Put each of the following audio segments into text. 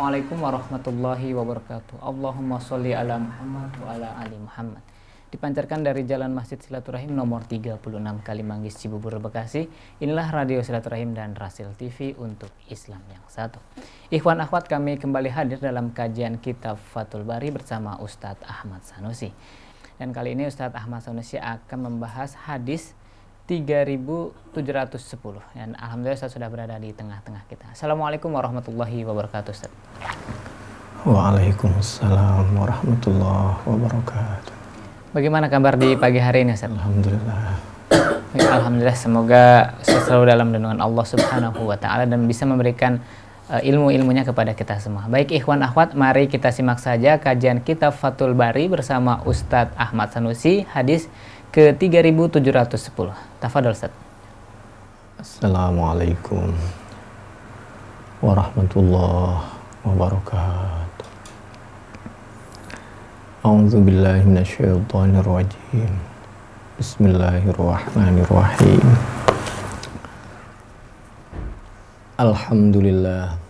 Assalamualaikum warahmatullahi wabarakatuh. Allahumma sholli ala Muhammad wa ala ali Muhammad. Dipancarkan dari Jalan Masjid Silaturahim nomor 36 Kalimanggis, Cibubur, Bekasi. Inilah Radio Silaturahim dan Rasil TV untuk Islam yang satu. Ikhwan akhwat, kami kembali hadir dalam kajian kitab Fathul Bari bersama Ustadz Ahmad Sanusi. Dan kali ini Ustadz Ahmad Sanusi akan membahas hadis 3710. Dan alhamdulillah Ustaz sudah berada di tengah-tengah kita. Assalamualaikum warahmatullahi wabarakatuh, Ustaz. Waalaikumsalam warahmatullahi wabarakatuh. Bagaimana kabar di pagi hari ini, Ustaz? Alhamdulillah. Alhamdulillah, semoga selalu dalam lindungan Allah Subhanahu wa taala dan bisa memberikan ilmu-ilmunya kepada kita semua. Baik ikhwan akhwat, mari kita simak saja kajian kitab Fathul Bari bersama Ustadz Ahmad Sanusi, hadis ke 3710. Tafadhol, Ustaz. Assalamualaikum warahmatullahi wabarakatuh. A'udzu billahi minasyaitonir rajim. Bismillahirrahmanirrahim. Alhamdulillah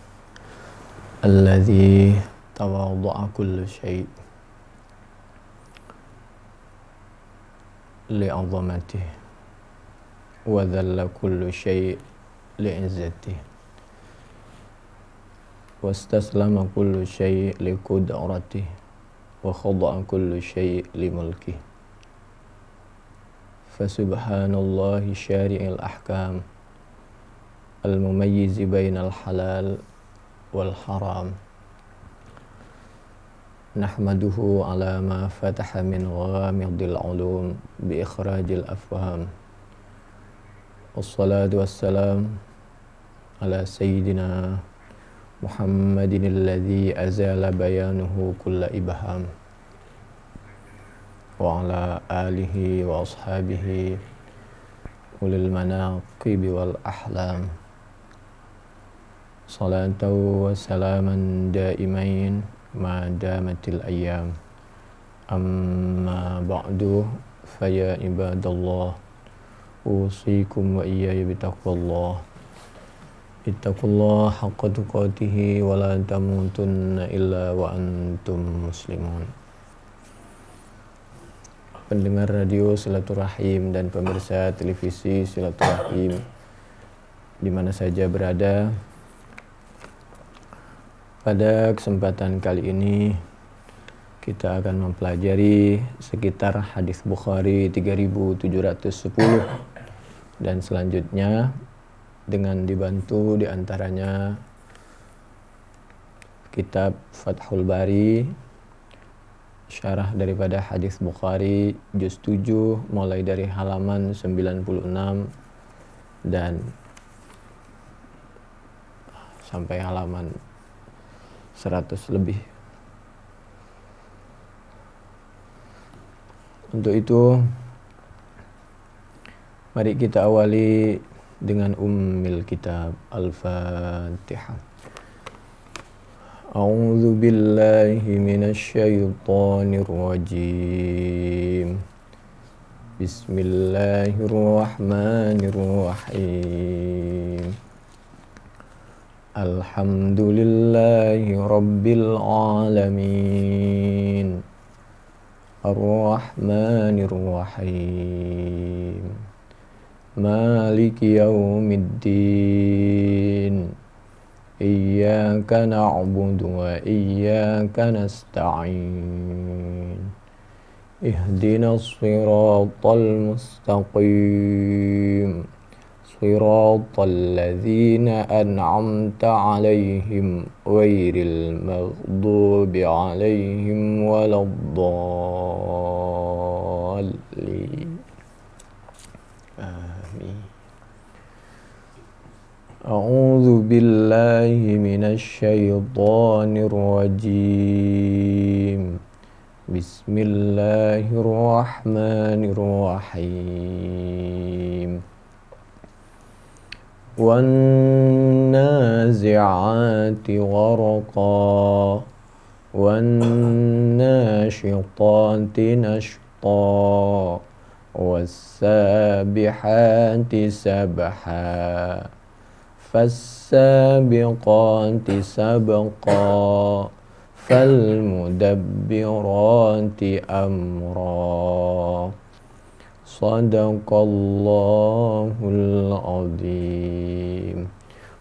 alladzi tawadda'a kullu syai' li'azamatihi wa dhalla kullu syai' li'izzatihi wastaslama kullu syai' liqudratihi wa khada'a kullu syai' limulkihi fasubhanallahi syari'il ahkam al-mumayyizi bainal halal wal haram nahmaduhu ala ma fataha min ghamidil ulum bi ikhrajil afham wassalatu wassalam ala sayyidina Muhammadin alladhi azala bayanuhu kulla ibham wa ala alihi wa ashabihi ulil manaqibi wal ahlam salatu wa salaman daimain ma damatil ayyam amma ba'du faya ibadallah usikum wa iyaya bitaqwallah ittaqullah haqqa tuqatihi wa la tamutunna illa wa antum muslimun. Pendengar radio Silaturahim dan pemirsa televisi Silaturahim di mana saja berada, pada kesempatan kali ini kita akan mempelajari sekitar hadis Bukhari 3710 dan selanjutnya dengan dibantu diantaranya kitab Fathul Bari, syarah daripada hadis Bukhari juz 7 mulai dari halaman 96 dan sampai halaman 100 lebih. Untuk itu mari kita awali dengan ummil kitab. Al-Fatihah. A'udzu billahi minasy syaithanir rajim. Bismillahirrahmanirrahim. Alhamdulillahi rabbil alamin. Ar-Rahmanir Rahim. Maliki yaumiddin. Iyyaka na'budu wa iyyaka nasta'in. Ihdinas siratal mustaqim. Siratal ladzina an'amta 'alaihim ghairil maghdubi 'alaihim waladdallin. Amin. A'udzu billahi minasy syaithanir rajim. Bismillahirrahmanirrahim. Wan-nazi'ati gharqa wan-nashitati nashta was-sabihati sabha Fassabiqati sabqa falmudabbirati amra. Sadaqallahul azim.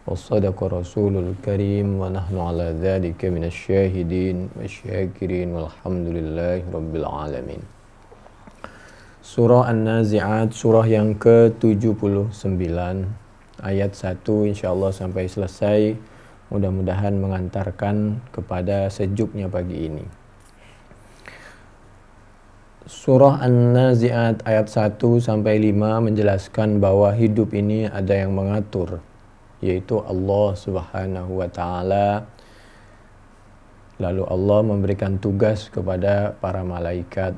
Wassadaqa rasulul karim. Wa nahnu ala dhalika minasyahidin wasyakirin. Walhamdulillahi rabbil alamin. Surah An-Nazi'at, surah yang ke-79, ayat 1 insyaallah sampai selesai. Mudah-mudahan mengantarkan kepada sejuknya pagi ini. Surah An-Nazi'at ayat 1 sampai 5 menjelaskan bahwa hidup ini ada yang mengatur, yaitu Allah Subhanahu wa taala. Lalu Allah memberikan tugas kepada para malaikat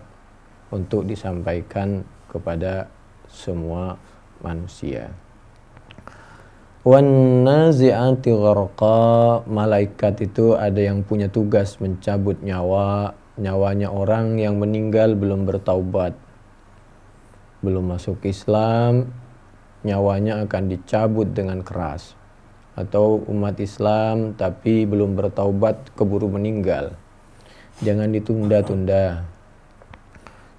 untuk disampaikan kepada semua manusia. Wan nazi'ati gharqa, malaikat itu ada yang punya tugas mencabut nyawanya orang yang meninggal belum bertaubat, belum masuk Islam, nyawanya akan dicabut dengan keras. Atau umat Islam tapi belum bertaubat keburu meninggal, jangan ditunda-tunda,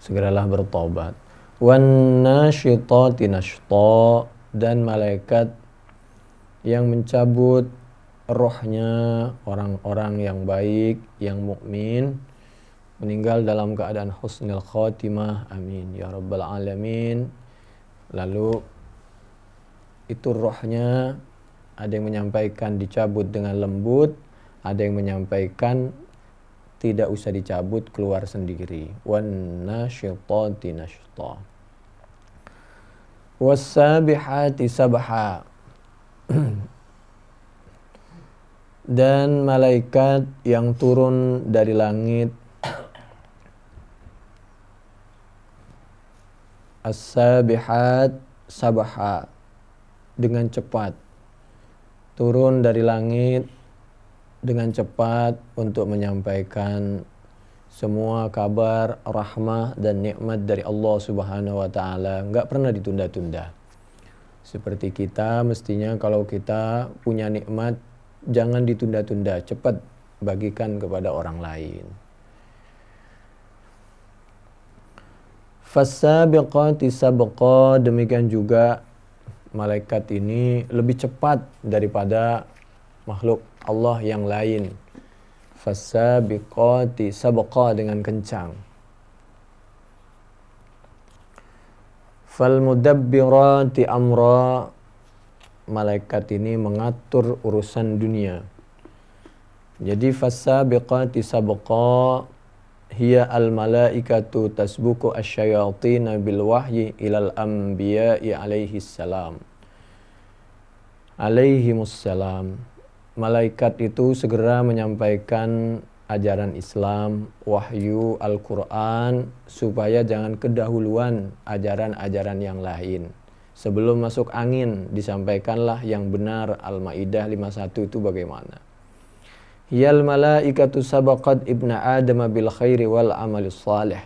segeralah bertobat. Wan nasyitati nashta, dan malaikat yang mencabut rohnya orang-orang yang baik, yang mukmin, meninggal dalam keadaan husnul khatimah, amin ya rabbal alamin. Lalu itu rohnya ada yang menyampaikan dicabut dengan lembut, ada yang menyampaikan tidak usah dicabut, keluar sendiri. Wan nasyitati nashta. Was-sabihati sabha, dan malaikat yang turun dari langit, as-sabihat sabha, dengan cepat, turun dari langit dengan cepat untuk menyampaikan semua kabar rahmah dan nikmat dari Allah Subhanahu wa taala, enggak pernah ditunda-tunda. Seperti kita mestinya kalau kita punya nikmat jangan ditunda-tunda, cepat bagikan kepada orang lain. Fassabiqati sabqa, demikian juga malaikat ini lebih cepat daripada makhluk Allah yang lain. Fassabiqati sabqa, dengan kencang. Falmudabbirati amra, malaikat ini mengatur urusan dunia. Jadi fassabiqati sabqa hiya al-malaikatu tasbuku asyayatina bil wahyi ilal anbiya'i alaihimussalam. Malaikat itu segera menyampaikan ajaran Islam, wahyu Al-Quran, supaya jangan kedahuluan ajaran-ajaran yang lain. Sebelum masuk angin disampaikanlah yang benar. Al-Maidah 51 itu bagaimana? Yal malaikatu sabaqat ibna Adam bil khairi wal amalis salih.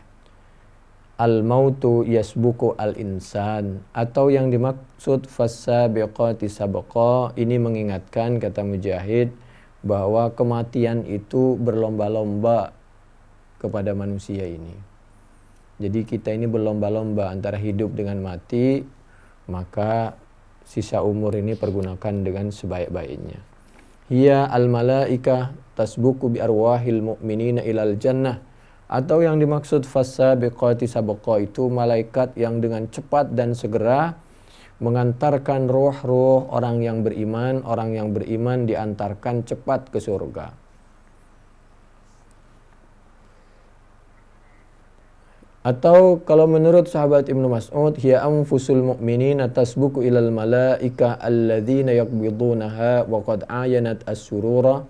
Al-mautu yasbuku al-insan. Atau yang dimaksud fassabiqati sabqa, ini mengingatkan, kata Mujahid, bahwa kematian itu berlomba-lomba kepada manusia ini. Jadi kita ini berlomba-lomba antara hidup dengan mati, maka sisa umur ini pergunakan dengan sebaik-baiknya. Hiya al-malaikah tasbuku bi arwahil mu'minina ilal jannah. Atau yang dimaksud fassabiqati sabqa itu malaikat yang dengan cepat dan segera mengantarkan roh-roh orang yang beriman diantarkan cepat ke surga. Atau kalau menurut sahabat Ibnu Mas'ud, hiya anfusul mu'minina tasbuku ilal malaika alladzina yaqbidunaha wa qad ayanat as-surura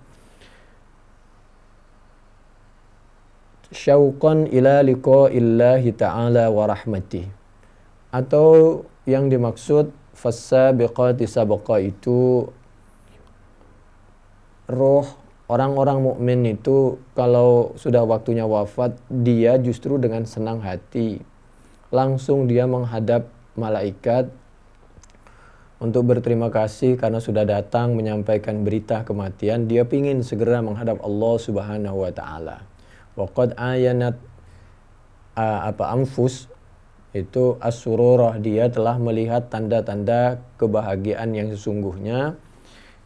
syauqan ila liqa'illahi ta'ala wa rahmatih. Atau yang dimaksud fassabiqati sabqa itu roh orang-orang mukmin itu kalau sudah waktunya wafat, dia justru dengan senang hati langsung dia menghadap malaikat untuk berterima kasih karena sudah datang menyampaikan berita kematian. Dia pingin segera menghadap Allah Subhanahu wa taala. Wa qad ayanat anfus itu as-sururah, dia telah melihat tanda-tanda kebahagiaan yang sesungguhnya,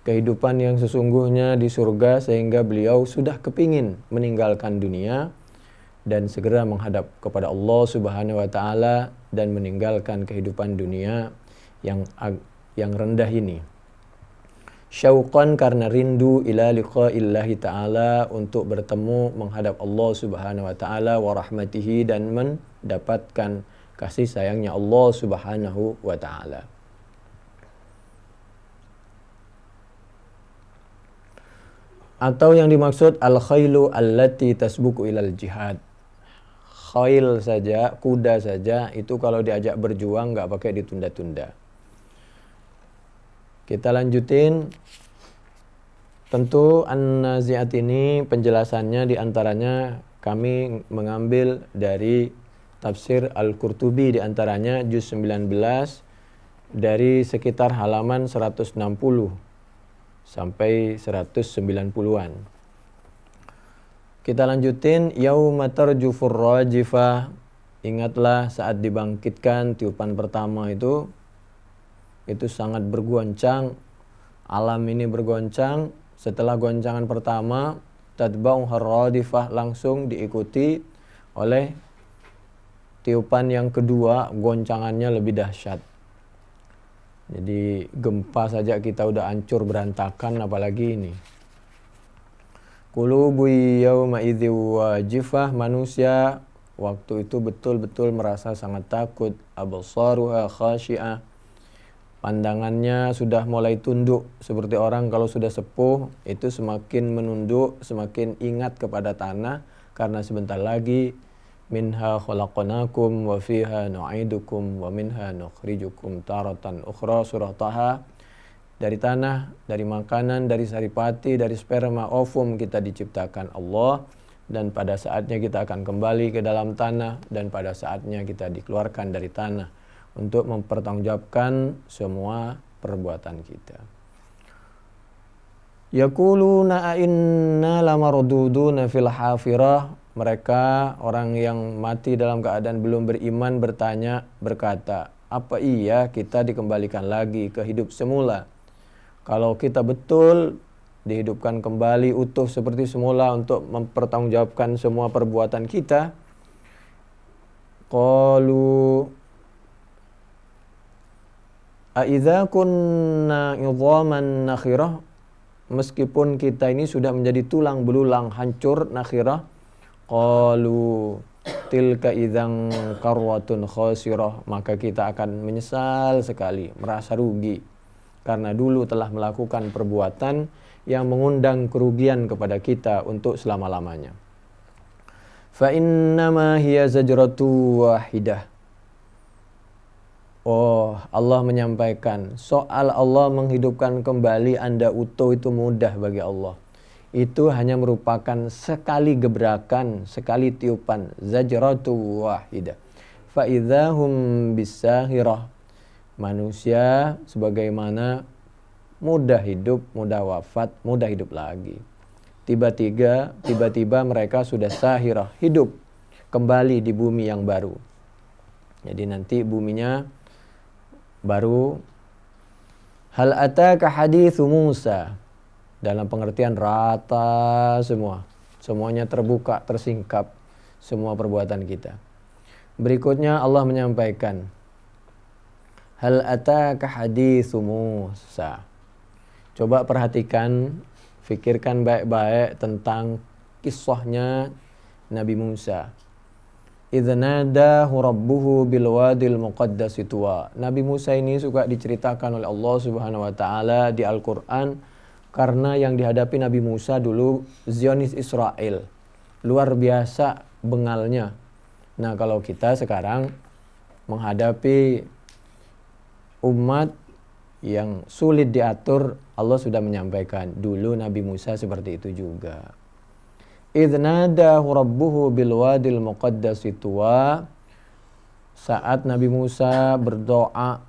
kehidupan yang sesungguhnya di surga, sehingga beliau sudah kepingin meninggalkan dunia dan segera menghadap kepada Allah Subhanahu wa taala dan meninggalkan kehidupan dunia yang rendah ini. Syauqan, karena rindu, ila liqa'illahi ta'ala, untuk bertemu menghadap Allah Subhanahu wa taala, wa rahmatihi, dan mendapatkan kasih sayangnya Allah Subhanahu wa taala. Atau yang dimaksud al-khailu allati tasbuku ilal jihad. Khail saja, kuda saja, itu kalau diajak berjuang nggak pakai ditunda-tunda. Kita lanjutin. Tentu An-Nazi'at ini penjelasannya diantaranya kami mengambil dari tafsir Al-Qurtubi, diantaranya juz 19 dari sekitar halaman 160 sampai 190-an. Kita lanjutin. Yauma tarjufur rajifah. Ingatlah saat dibangkitkan tiupan pertama itu sangat bergoncang. Alam ini bergoncang. Setelah goncangan pertama, tatba'u harradifah, langsung diikuti oleh tiupan yang kedua, goncangannya lebih dahsyat. Jadi gempa saja kita udah hancur berantakan, apalagi ini. Qulubu yawma idzi wajifah, manusia waktu itu betul-betul merasa sangat takut. Absaruha khasyi'ah, pandangannya sudah mulai tunduk, seperti orang kalau sudah sepuh itu semakin menunduk, semakin ingat kepada tanah, karena sebentar lagi minha khalaqnakum wa fiha nu'idukum wa minha nukhrijukum taratan ukhra, surah Taha. Dari tanah, dari makanan, dari saripati, dari sperma, ovum kita diciptakan Allah, dan pada saatnya kita akan kembali ke dalam tanah, dan pada saatnya kita dikeluarkan dari tanah untuk mempertanggungjawabkan semua perbuatan kita. Yaquluna inna lamarduduna fil hafirah. Mereka, orang yang mati dalam keadaan belum beriman, berkata, apa iya kita dikembalikan lagi ke hidup semula? Kalau kita betul dihidupkan kembali utuh seperti semula untuk mempertanggungjawabkan semua perbuatan kita, qalu Aidza kunna idhaman nakhirah, meskipun kita ini sudah menjadi tulang belulang hancur, nakhirah, qalu tilka idzan qarwatun khasirah, maka kita akan menyesal sekali, merasa rugi, karena dulu telah melakukan perbuatan yang mengundang kerugian kepada kita untuk selama-lamanya. Fa innama hiya zajratu wahidah. Oh, Allah menyampaikan soal Allah menghidupkan kembali Anda utuh itu mudah bagi Allah. Itu hanya merupakan sekali gebrakan, sekali tiupan, zajratu wahidah. Fa idzahum bisahirah. Manusia sebagaimana mudah hidup, mudah wafat, mudah hidup lagi. Tiba-tiba mereka sudah sahirah, hidup kembali di bumi yang baru. Jadi nanti buminya baru. Hal ataka hadithu Musa, dalam pengertian rata semua, semuanya terbuka, tersingkap semua perbuatan kita. Berikutnya Allah menyampaikan, hal ataka hadithu Musa. Coba perhatikan, fikirkan baik-baik tentang kisahnya Nabi Musa. Idznadahu rabbuhu bil wadil muqaddas tuwa. Nabi Musa ini suka diceritakan oleh Allah Subhanahu wa taala di Al-Qur'an karena yang dihadapi Nabi Musa dulu Zionis Israel. Luar biasa bengalnya. Nah, kalau kita sekarang menghadapi umat yang sulit diatur, Allah sudah menyampaikan dulu Nabi Musa seperti itu juga. Idznadahu rabbuhu bil wadil muqaddas tuwa. Saat Nabi Musa berdoa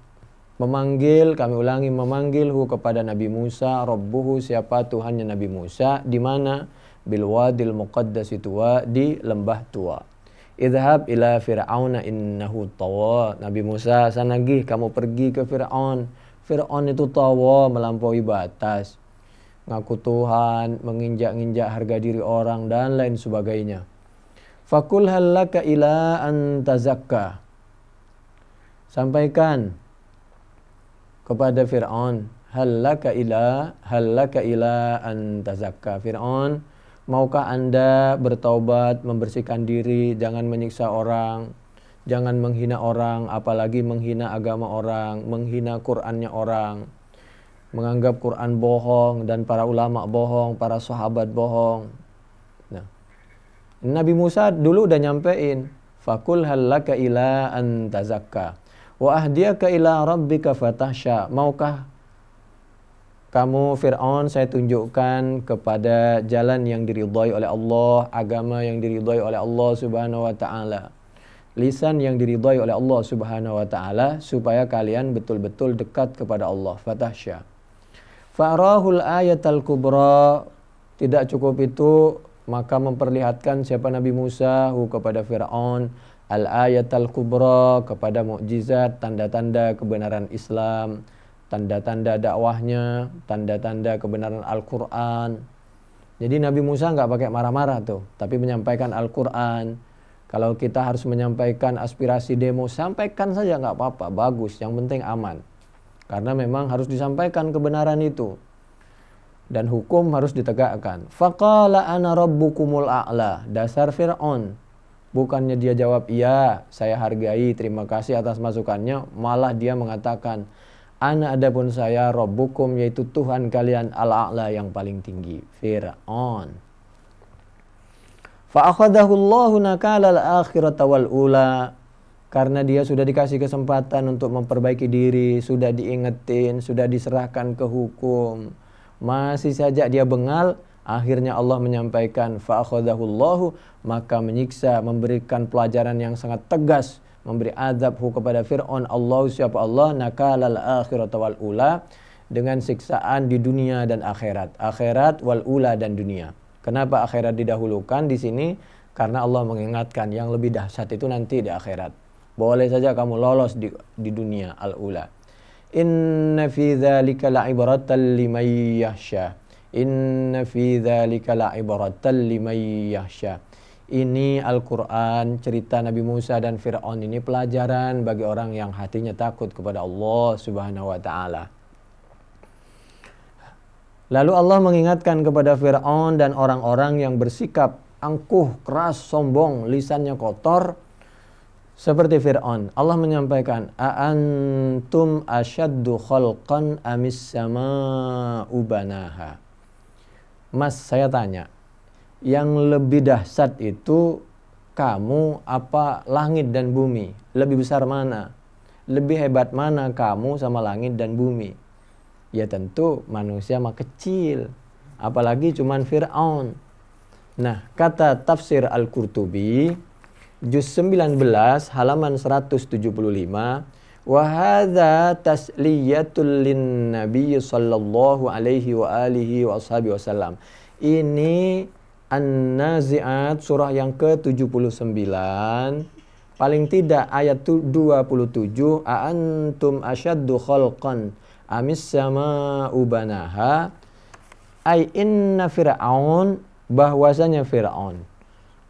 memanggil, kami ulangi, memanggilhu kepada Nabi Musa, Rabbuhu, siapa Tuhannya Nabi Musa, di mana? Bil wadil muqaddas tuwa, di lembah tua. Idhab ila fir'auna innahu tawa. Nabi Musa, sanagih kamu pergi ke Fir'aun. Fir'aun itu tawa, melampaui batas. Ngaku Tuhan, menginjak-injak harga diri orang, dan lain sebagainya. Fakul hallaka ila antazakka. Sampaikan kepada Fir'aun, hallaka ila antazakka. Fir'aun, maukah anda bertaubat, membersihkan diri, jangan menyiksa orang, jangan menghina orang, apalagi menghina agama orang, menghina Qur'annya orang, menganggap Qur'an bohong dan para ulama bohong, para sahabat bohong. Nah, Nabi Musa dulu udah nyampein, fakul hallaka ila antazakka wa ahdiyaka ila rabbika fatahsya. Maukah kamu Fir'aun saya tunjukkan kepada jalan yang diridhai oleh Allah, agama yang diridhai oleh Allah Subhanahu wa taala, lisan yang diridhai oleh Allah Subhanahu wa taala, supaya kalian betul-betul dekat kepada Allah. Fatahsya. Fa'arahul ayatal kubra. Tidak cukup itu, maka memperlihatkan siapa Nabi Musa kepada Fir'aun al-ayatal kubra, kepada mukjizat, tanda-tanda kebenaran Islam, tanda-tanda dakwahnya, tanda-tanda kebenaran Al-Quran. Jadi Nabi Musa nggak pakai marah-marah tuh, tapi menyampaikan Al-Quran. Kalau kita harus menyampaikan aspirasi demo, sampaikan saja nggak apa-apa, bagus, yang penting aman. Karena memang harus disampaikan kebenaran itu. Dan hukum harus ditegakkan. Faqala ana rabbukumul a'la. Dasar Fir'aun. Bukannya dia jawab, iya, saya hargai, terima kasih atas masukannya. Malah dia mengatakan, ana adapun saya rabbukum, yaitu Tuhan kalian al-a'la, yang paling tinggi. Fir'aun. Fa'akhadahu Allahu nakala al-akhirata wal ula. Karena dia sudah dikasih kesempatan untuk memperbaiki diri, sudah diingetin, sudah diserahkan ke hukum, masih saja dia bengal. Akhirnya Allah menyampaikan fa'akhadahu Allahu, maka menyiksa, memberikan pelajaran yang sangat tegas, memberi azab kepada Fir'aun. Allah, siapa Allah, nakalal akhirata wal ula, dengan siksaan di dunia dan akhirat. Akhirat wal ula, dan dunia. Kenapa akhirat didahulukan di sini? Karena Allah mengingatkan yang lebih dahsyat itu nanti di akhirat. Boleh saja kamu lolos di dunia al-ula. Inna fi dzalika la'ibratan liman yakhsha. Inna fi dzalika la'ibratan liman yakhsha. Ini Al-Quran, cerita Nabi Musa dan Fir'aun ini pelajaran bagi orang yang hatinya takut kepada Allah Subhanahu wa ta'ala. Lalu Allah mengingatkan kepada Fir'aun dan orang-orang yang bersikap angkuh, keras, sombong, lisannya kotor seperti Fir'aun. Allah menyampaikan, a'antum asyaddu khalqan amis sama'u banaha. Mas, saya tanya, yang lebih dahsyat itu kamu apa langit dan bumi? Lebih besar mana? Lebih hebat mana kamu sama langit dan bumi? Ya tentu manusia mah kecil, apalagi cuman Fir'aun. Nah, kata tafsir Al-Qurtubi juz 19 halaman 175, wa hadza tasliyatul lin nabiy sallallahu alaihi wa alihi wa ashabihi wasallam. Ini An-Nazi'at surah yang ke-79, paling tidak ayat 27, a'antum asyaddu khalqan amis sama'u banaha, ay inna fir'aun, bahwasanya Fir'aun.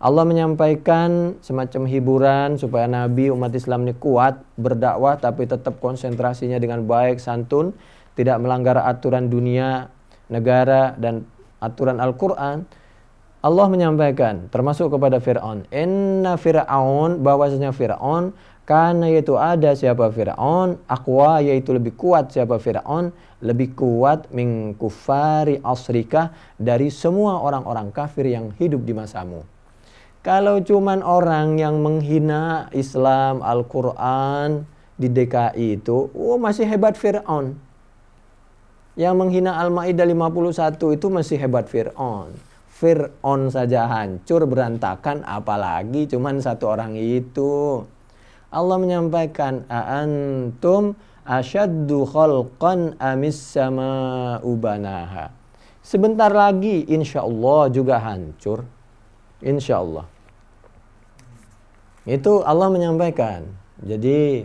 Allah menyampaikan semacam hiburan supaya Nabi umat Islam ini kuat berdakwah tapi tetap konsentrasinya dengan baik, santun, tidak melanggar aturan dunia, negara, dan aturan Al-Quran. Allah menyampaikan termasuk kepada Fir'aun, inna Fir'aun, bahwasanya Fir'aun, karena yaitu ada siapa Fir'aun, aqwa, yaitu lebih kuat siapa Fir'aun, lebih kuat min kufari asrika, dari semua orang-orang kafir yang hidup di masamu. Kalau cuman orang yang menghina Islam, Al-Quran di DKI itu, masih hebat Fir'aun. Yang menghina Al-Ma'idah 51 itu masih hebat Fir'aun. Fir'aun saja hancur berantakan, apalagi cuman satu orang itu. Allah menyampaikan antum asyaddu khalqan amis sama'u banaha. Sebentar lagi insya Allah juga hancur. Insya Allah. Itu Allah menyampaikan. Jadi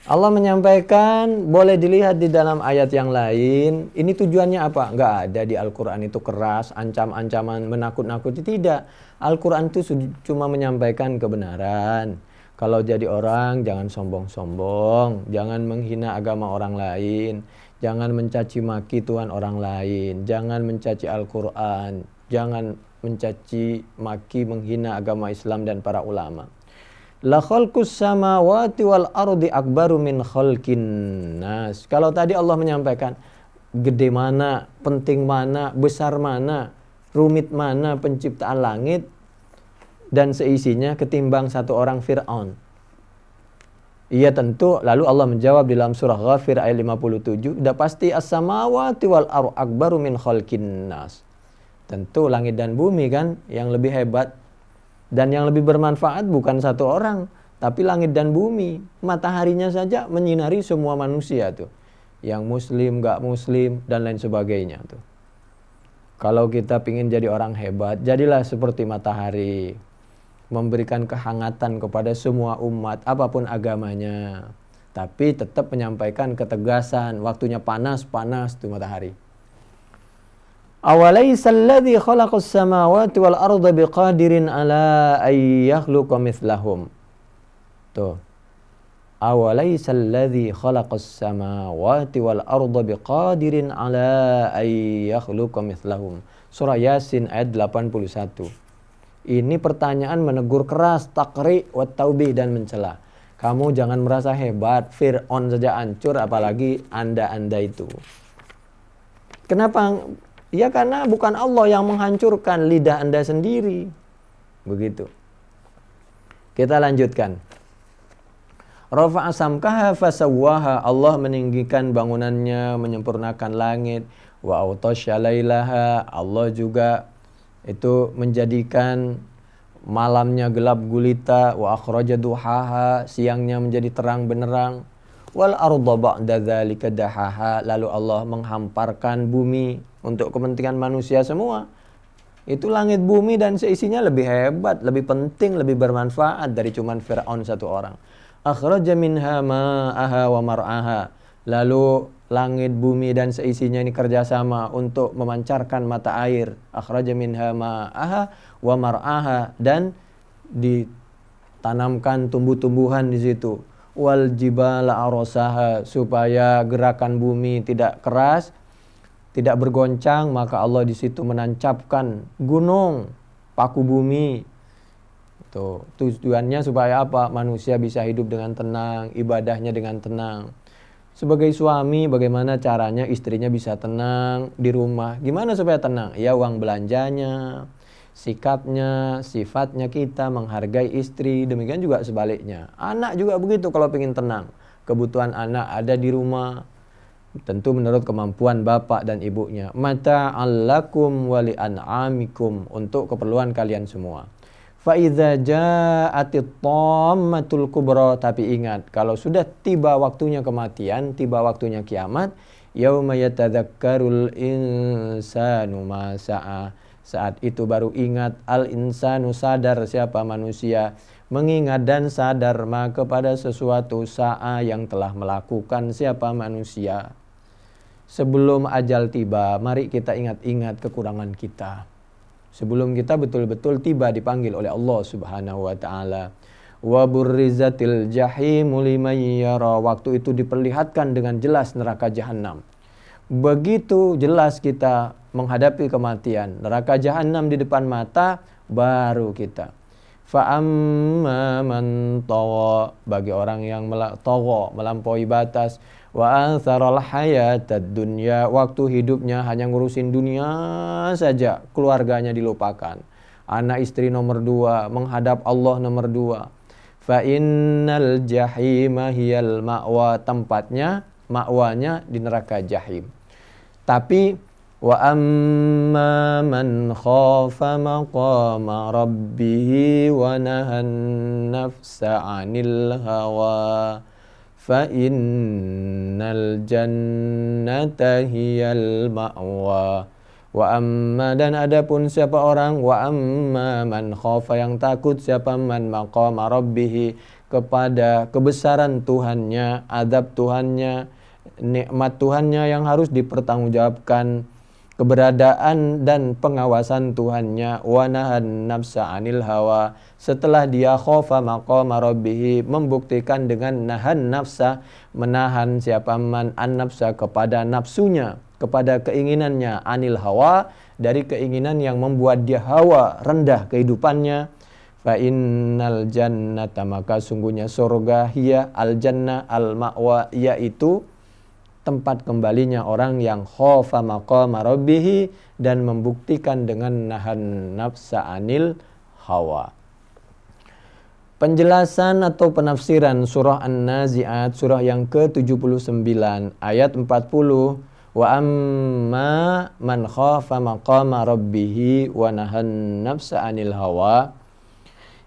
Allah menyampaikan, boleh dilihat di dalam ayat yang lain. Ini tujuannya apa? Nggak ada di Al-Quran itu keras, ancam-ancaman, menakut-nakuti. Tidak. Al-Quran itu cuma menyampaikan kebenaran. Kalau jadi orang, jangan sombong-sombong. Jangan menghina agama orang lain. Jangan mencaci maki Tuhan orang lain. Jangan mencaci Al-Quran. Jangan mencaci maki, menghina agama Islam dan para ulama. La khalqus samawati wal ardi akbaru min khalqin nas. Kalau tadi Allah menyampaikan gede mana, penting mana, besar mana, rumit mana penciptaan langit dan seisinya ketimbang satu orang Fir'aun. Iya tentu, lalu Allah menjawab dalam surah Ghafir ayat 57, udah pasti as-samawati wal ardi akbaru min khalqin nas. Tentu langit dan bumi kan yang lebih hebat. Dan yang lebih bermanfaat bukan satu orang, tapi langit dan bumi. Mataharinya saja menyinari semua manusia tuh. Yang muslim, gak muslim, dan lain sebagainya tuh. Kalau kita ingin jadi orang hebat, jadilah seperti matahari. Memberikan kehangatan kepada semua umat, apapun agamanya. Tapi tetap menyampaikan ketegasan. Waktunya panas tuh matahari. Awalaysa alladhi khalaqas samawati wal arda biqadirin ala ay yakhluqa mithlahum. Tuh. Awalaysa alladhi khalaqas samawati wal arda biqadirin ala ay yakhluqa mithlahum. Surah Yasin ayat 81. Ini pertanyaan menegur keras, takri wa taubih dan mencela. Kamu jangan merasa hebat, Fir'aun saja hancur apalagi Anda itu. Kenapa? Ya karena bukan Allah yang menghancurkan, lidah Anda sendiri. Begitu. Kita lanjutkan. Rafa'a samkaha fasawwaha. Allah meninggikan bangunannya, menyempurnakan langit. Wa autasya lailaha. Allah juga itu menjadikan malamnya gelap gulita. Wa akhraja duhaha. Siangnya menjadi terang benderang. Wal arda ba'da dzalika dahaha. Lalu Allah menghamparkan bumi untuk kepentingan manusia semua. Itu langit bumi dan seisinya lebih hebat, lebih penting, lebih bermanfaat dari cuman Fir'aun satu orang. Akhraja minha ma'aha wa mar'aha. Lalu langit bumi dan seisinya ini kerjasama untuk memancarkan mata air. Akhraja minha ma'aha wa mar'aha. Dan ditanamkan tumbuh-tumbuhan di situ. Wal jibala arasaha. Supaya gerakan bumi tidak keras, tidak bergoncang, maka Allah di situ menancapkan gunung, paku bumi. Tuh, tujuannya supaya apa? Manusia bisa hidup dengan tenang, ibadahnya dengan tenang. Sebagai suami, bagaimana caranya istrinya bisa tenang di rumah? Gimana supaya tenang? Ya uang belanjanya, sikapnya, sifatnya kita menghargai istri, demikian juga sebaliknya. Anak juga begitu kalau ingin tenang. Kebutuhan anak ada di rumah. Tentu menurut kemampuan bapak dan ibunya. Mata'allakum wa li'an'amikum. Untuk keperluan kalian semua. Fa'idha ja'atit tammatul kubra. Tapi ingat, kalau sudah tiba waktunya kematian, tiba waktunya kiamat, yauma yatadzakkarul insanu ma sa'a. Saat itu baru ingat al-insanu, sadar siapa manusia. Mengingat dan sadar kepada sesuatu sa'a yang telah melakukan siapa manusia. Sebelum ajal tiba, mari kita ingat-ingat kekurangan kita. Sebelum kita betul-betul tiba dipanggil oleh Allah Subhanahu wa taala. Wa burrizatil jahimu liman yara. Waktu itu diperlihatkan dengan jelas neraka jahanam. Begitu jelas kita menghadapi kematian, neraka jahanam di depan mata, baru kita. Fa amma man tagha, bagi orang yang melampaui batas, wa atharal hayatad dunya, waktu hidupnya hanya ngurusin dunia saja, keluarganya dilupakan, anak istri nomor 2, menghadap Allah nomor 2. Fa innal jahima hiyal ma'wa, tempatnya, ma'wanya di neraka jahim. Tapi Wa amma man khafa maqama rabbih wa nahan nafsa 'anil hawa fa innal jannata hiyal ma'wa. Wa amma, dan adapun siapa orang, wa amma man khafa, yang takut siapa, man maqama rabbih, kepada kebesaran Tuhannya, adab Tuhannya, nikmat Tuhannya yang harus dipertanggungjawabkan, keberadaan dan pengawasan Tuhannya, wa nahan nafsa 'anil hawa, setelah dia khafa maqama rabbih, membuktikan dengan nahan nafsa, menahan siapa, man an nafsa, kepada nafsunya, kepada keinginannya, anil hawa, dari keinginan yang membuat dia hawa, rendah kehidupannya. Fa innal jannata, maka sungguhnya surga, hiya al jannah al ma'wa, yaitu tempat kembalinya orang yang khafa maqama rabbih dan membuktikan dengan nahan nafsa anil hawa. Penjelasan atau penafsiran surah An-Nazi'at, surah yang ke-79 ayat 40. Wa amma man khafa maqama rabbih wa nahan nafsa 'anil hawa,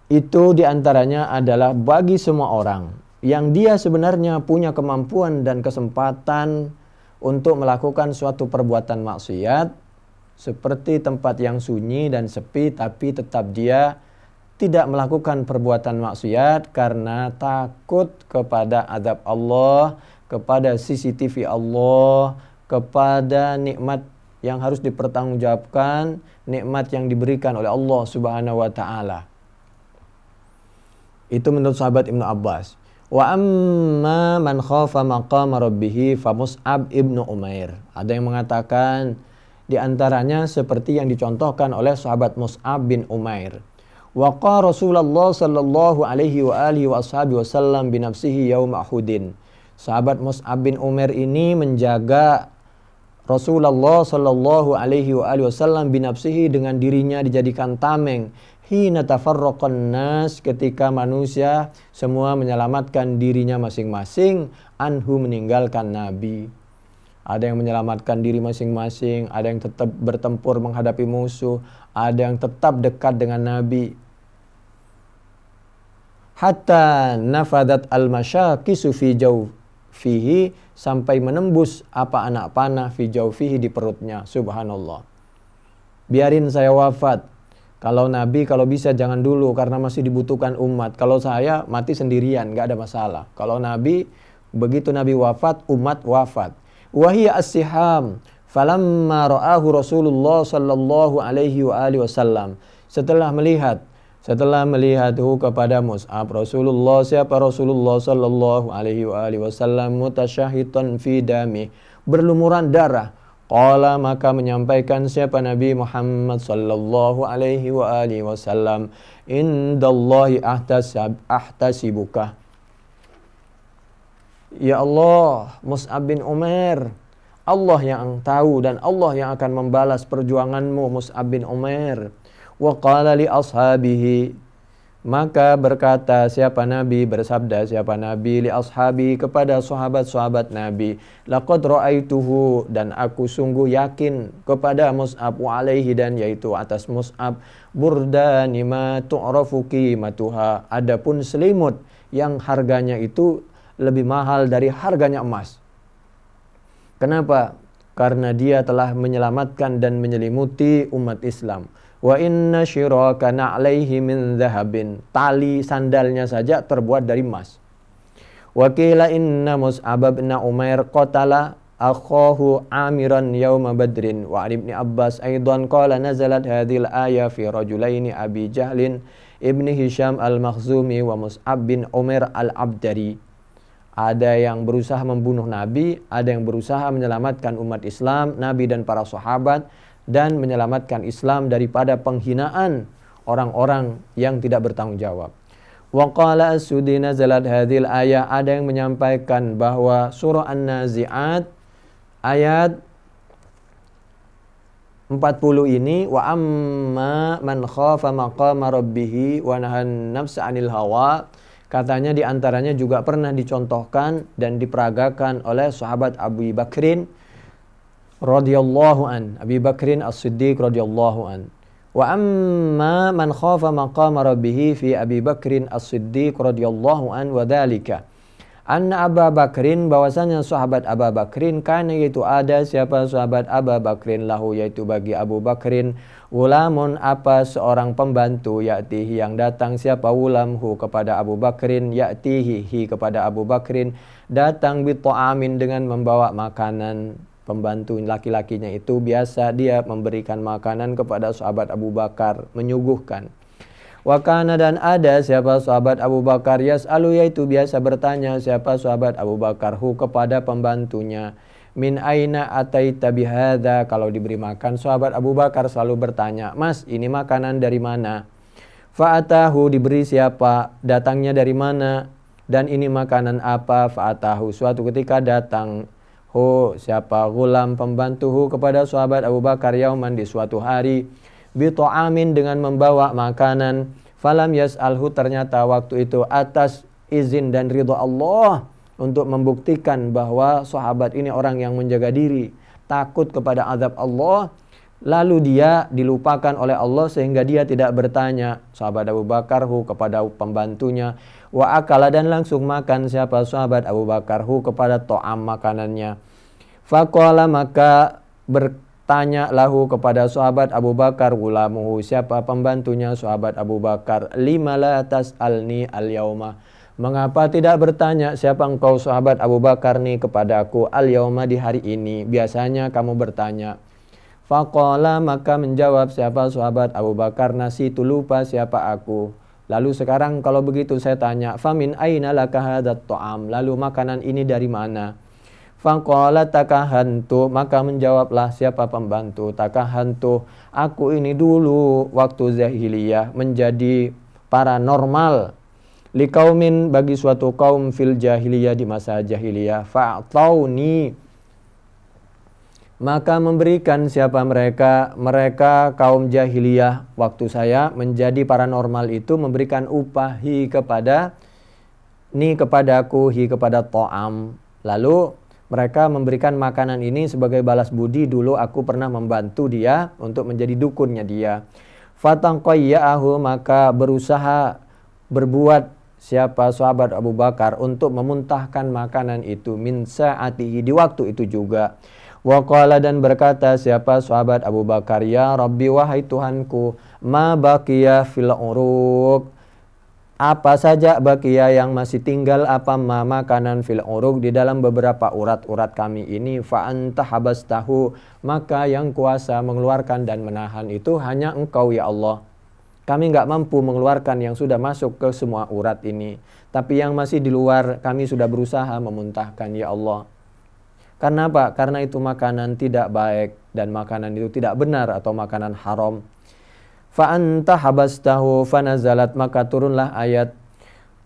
itu diantaranya adalah bagi semua orang yang dia sebenarnya punya kemampuan dan kesempatan untuk melakukan suatu perbuatan maksiat, seperti tempat yang sunyi dan sepi, tapi tetap dia tidak melakukan perbuatan maksiat karena takut kepada azab Allah, kepada CCTV Allah, kepada nikmat yang harus dipertanggungjawabkan, nikmat yang diberikan oleh Allah Subhanahu wa taala. Itu menurut sahabat Ibnu Abbas. Wa amma man khafa maqama rabbih fa Mus'ab ibnu Umair. Ada yang mengatakan di antaranya seperti yang dicontohkan oleh sahabat Mus'ab bin Umair. Wa qala Rasulullah sallallahu alaihi wa alihi wa ashabihi wasallam bi nafsihi yaum Uhudin. Sahabat Mus'ab bin Umair ini menjaga Rasulullah sallallahu alaihi wa alihi wasallam bi nafsihi, dengan dirinya dijadikan tameng, hina tafarraqan nas, ketika manusia semua menyelamatkan dirinya masing-masing, anhu, meninggalkan Nabi. Ada yang menyelamatkan diri masing-masing, ada yang tetap bertempur menghadapi musuh, ada yang tetap dekat dengan Nabi. Hatta nafadat al-masyaqisu fi jawfihi, sampai menembus apa anak panah fi jawfihi, di perutnya. Subhanallah. Biarin saya wafat. Kalau Nabi, kalau bisa jangan dulu karena masih dibutuhkan umat. Kalau saya mati sendirian, gak ada masalah. Kalau Nabi, begitu Nabi wafat, umat wafat. Wahiyya as-siham falamma ra'ahu Rasulullah sallallahu alaihi wa alihi wasallam. Setelah melihathu kepada Mus'ab, Rasulullah, siapa Rasulullah sallallahu alaihi wa alihi wasallam, mutasyahitan fi dami, berlumuran darah. Qala, maka menyampaikan siapa Nabi Muhammad sallallahu alaihi wa alihi wasallam, indallahi ahtasibuka. Ya Allah, Mus'ab bin Umair, Allah yang tahu dan Allah yang akan membalas perjuanganmu, Mus'ab bin Umair. Wa qala li ashabihi, maka berkata siapa Nabi, bersabda siapa Nabi, li ashabi, kepada sahabat-sahabat Nabi, laqad ra'aituhu, dan aku sungguh yakin, kepada Mus'ab, wa alaihi, dan yaitu atas Mus'ab, burdani ma tu'rafu qimatuha, adapun selimut yang harganya itu lebih mahal dari harganya emas. Kenapa? Karena dia telah menyelamatkan dan menyelimuti umat Islam. Wa inna syiraka na'laihi min dhahabin, tali sandalnya saja terbuat dari emas. Wa qila inna Mus'ab bin Umair qatala akhahu Amiran yauma Badrin. Wa Ibnu Abbas aidan qala nazalat hadhil ayah fi rajulaini Abi Jahlin ibni Hisham al-Makhzumi wa Mus'ab bin Umair al-Abdari. Ada yang berusaha membunuh Nabi, ada yang berusaha menyelamatkan umat Islam, Nabi dan para sahabat, dan menyelamatkan Islam daripada penghinaan orang-orang yang tidak bertanggung jawab. Wa qala as-Sudi nazalat hadhil ayah, ada yang menyampaikan bahwa surah An-Nazi'at ayat 40 ini, wa amma man khafa maqama rabbih wa nahan nafsa 'anil hawa, katanya diantaranya juga pernah dicontohkan dan diperagakan oleh sahabat Abu Bakrin radhiyallahu an, Abi Bakrin As-Siddiq radhiyallahu an. Wa amma man khafa maqama rabbih fi Abi Bakrin As-Siddiq radhiyallahu an wa dzalika anna Abu Bakrin, bahwasanya sahabat Abu Bakrin, kana yaitu ada siapa sahabat Abu Bakrin lahu, yaitu bagi Abu Bakrin, ulamun apa seorang pembantu, ya'tihi yang datang siapa ulamhu kepada Abu Bakrin, ya'tihi hi kepada Abu Bakrin, datang bita'amin dengan membawa makanan. Pembantu laki-lakinya itu biasa dia memberikan makanan kepada sahabat Abu Bakar, menyuguhkan. Wa kana, dan ada siapa sahabat Abu Bakar, yas'alu, yaitu biasa bertanya siapa sahabat Abu Bakar hu kepada pembantunya, min aina ataita bihadza, kalau diberi makan sahabat Abu Bakar selalu bertanya, mas ini makanan dari mana? Fa'atahu, diberi siapa, datangnya dari mana, dan ini makanan apa? Fa'atahu, suatu ketika datang siapa gulam pembantuhu kepada sahabat Abu Bakar, yauman di suatu hari, bito'amin dengan membawa makanan, falam yas'alhu, ternyata waktu itu atas izin dan ridha Allah untuk membuktikan bahwa sahabat ini orang yang menjaga diri, takut kepada azab Allah, lalu dia dilupakan oleh Allah sehingga dia tidak bertanya sahabat Abu Bakar kepada pembantunya, wa akala, dan langsung makan siapa sahabat Abu Bakar kepada to'am makanannya. Faqala, maka bertanya lahu kepada sahabat Abu Bakar gulamuhu, siapa pembantunya sahabat Abu Bakar, lima la tas'alni al-yauma, mengapa tidak bertanya siapa engkau sahabat Abu Bakar nih kepada aku al-yauma, di hari ini, biasanya kamu bertanya. Faqala, maka menjawab siapa sahabat Abu Bakar, nasitu, lupa siapa aku. Lalu sekarang kalau begitu saya tanya, famin aina laka hadzat ta'am, lalu makanan ini dari mana? Faqala takahantu, maka menjawablah siapa pembantu, takahantu, aku ini dulu waktu jahiliyah menjadi paranormal, liqaumin, bagi suatu kaum fil jahiliyah, di masa jahiliyah, fa'tauni, maka memberikan siapa mereka kaum jahiliyah waktu saya menjadi paranormal itu memberikan upah hi kepada ni kepadaku, hi kepada ta'am, lalu mereka memberikan makanan ini sebagai balas budi, dulu aku pernah membantu dia untuk menjadi dukunnya dia. Fatangqayya'ahu, maka berusaha berbuat siapa sahabat Abu Bakar untuk memuntahkan makanan itu, min sa'atihi, di waktu itu juga. Wa qala, dan berkata siapa sahabat Abu Bakar, ya Rabbi, wahai Tuhanku, ma baqiya fil uruq, apa saja bakia yang masih tinggal, apa makanan fil uruk, di dalam beberapa urat-urat kami ini, fa anta habastahu, maka yang kuasa mengeluarkan dan menahan itu hanya Engkau ya Allah. Kami enggak mampu mengeluarkan yang sudah masuk ke semua urat ini, tapi yang masih di luar kami sudah berusaha memuntahkan ya Allah. Karena apa? Karena itu makanan tidak baik dan makanan itu tidak benar atau makanan haram. Fa anta habastahu fanazalat, maka turunlah ayat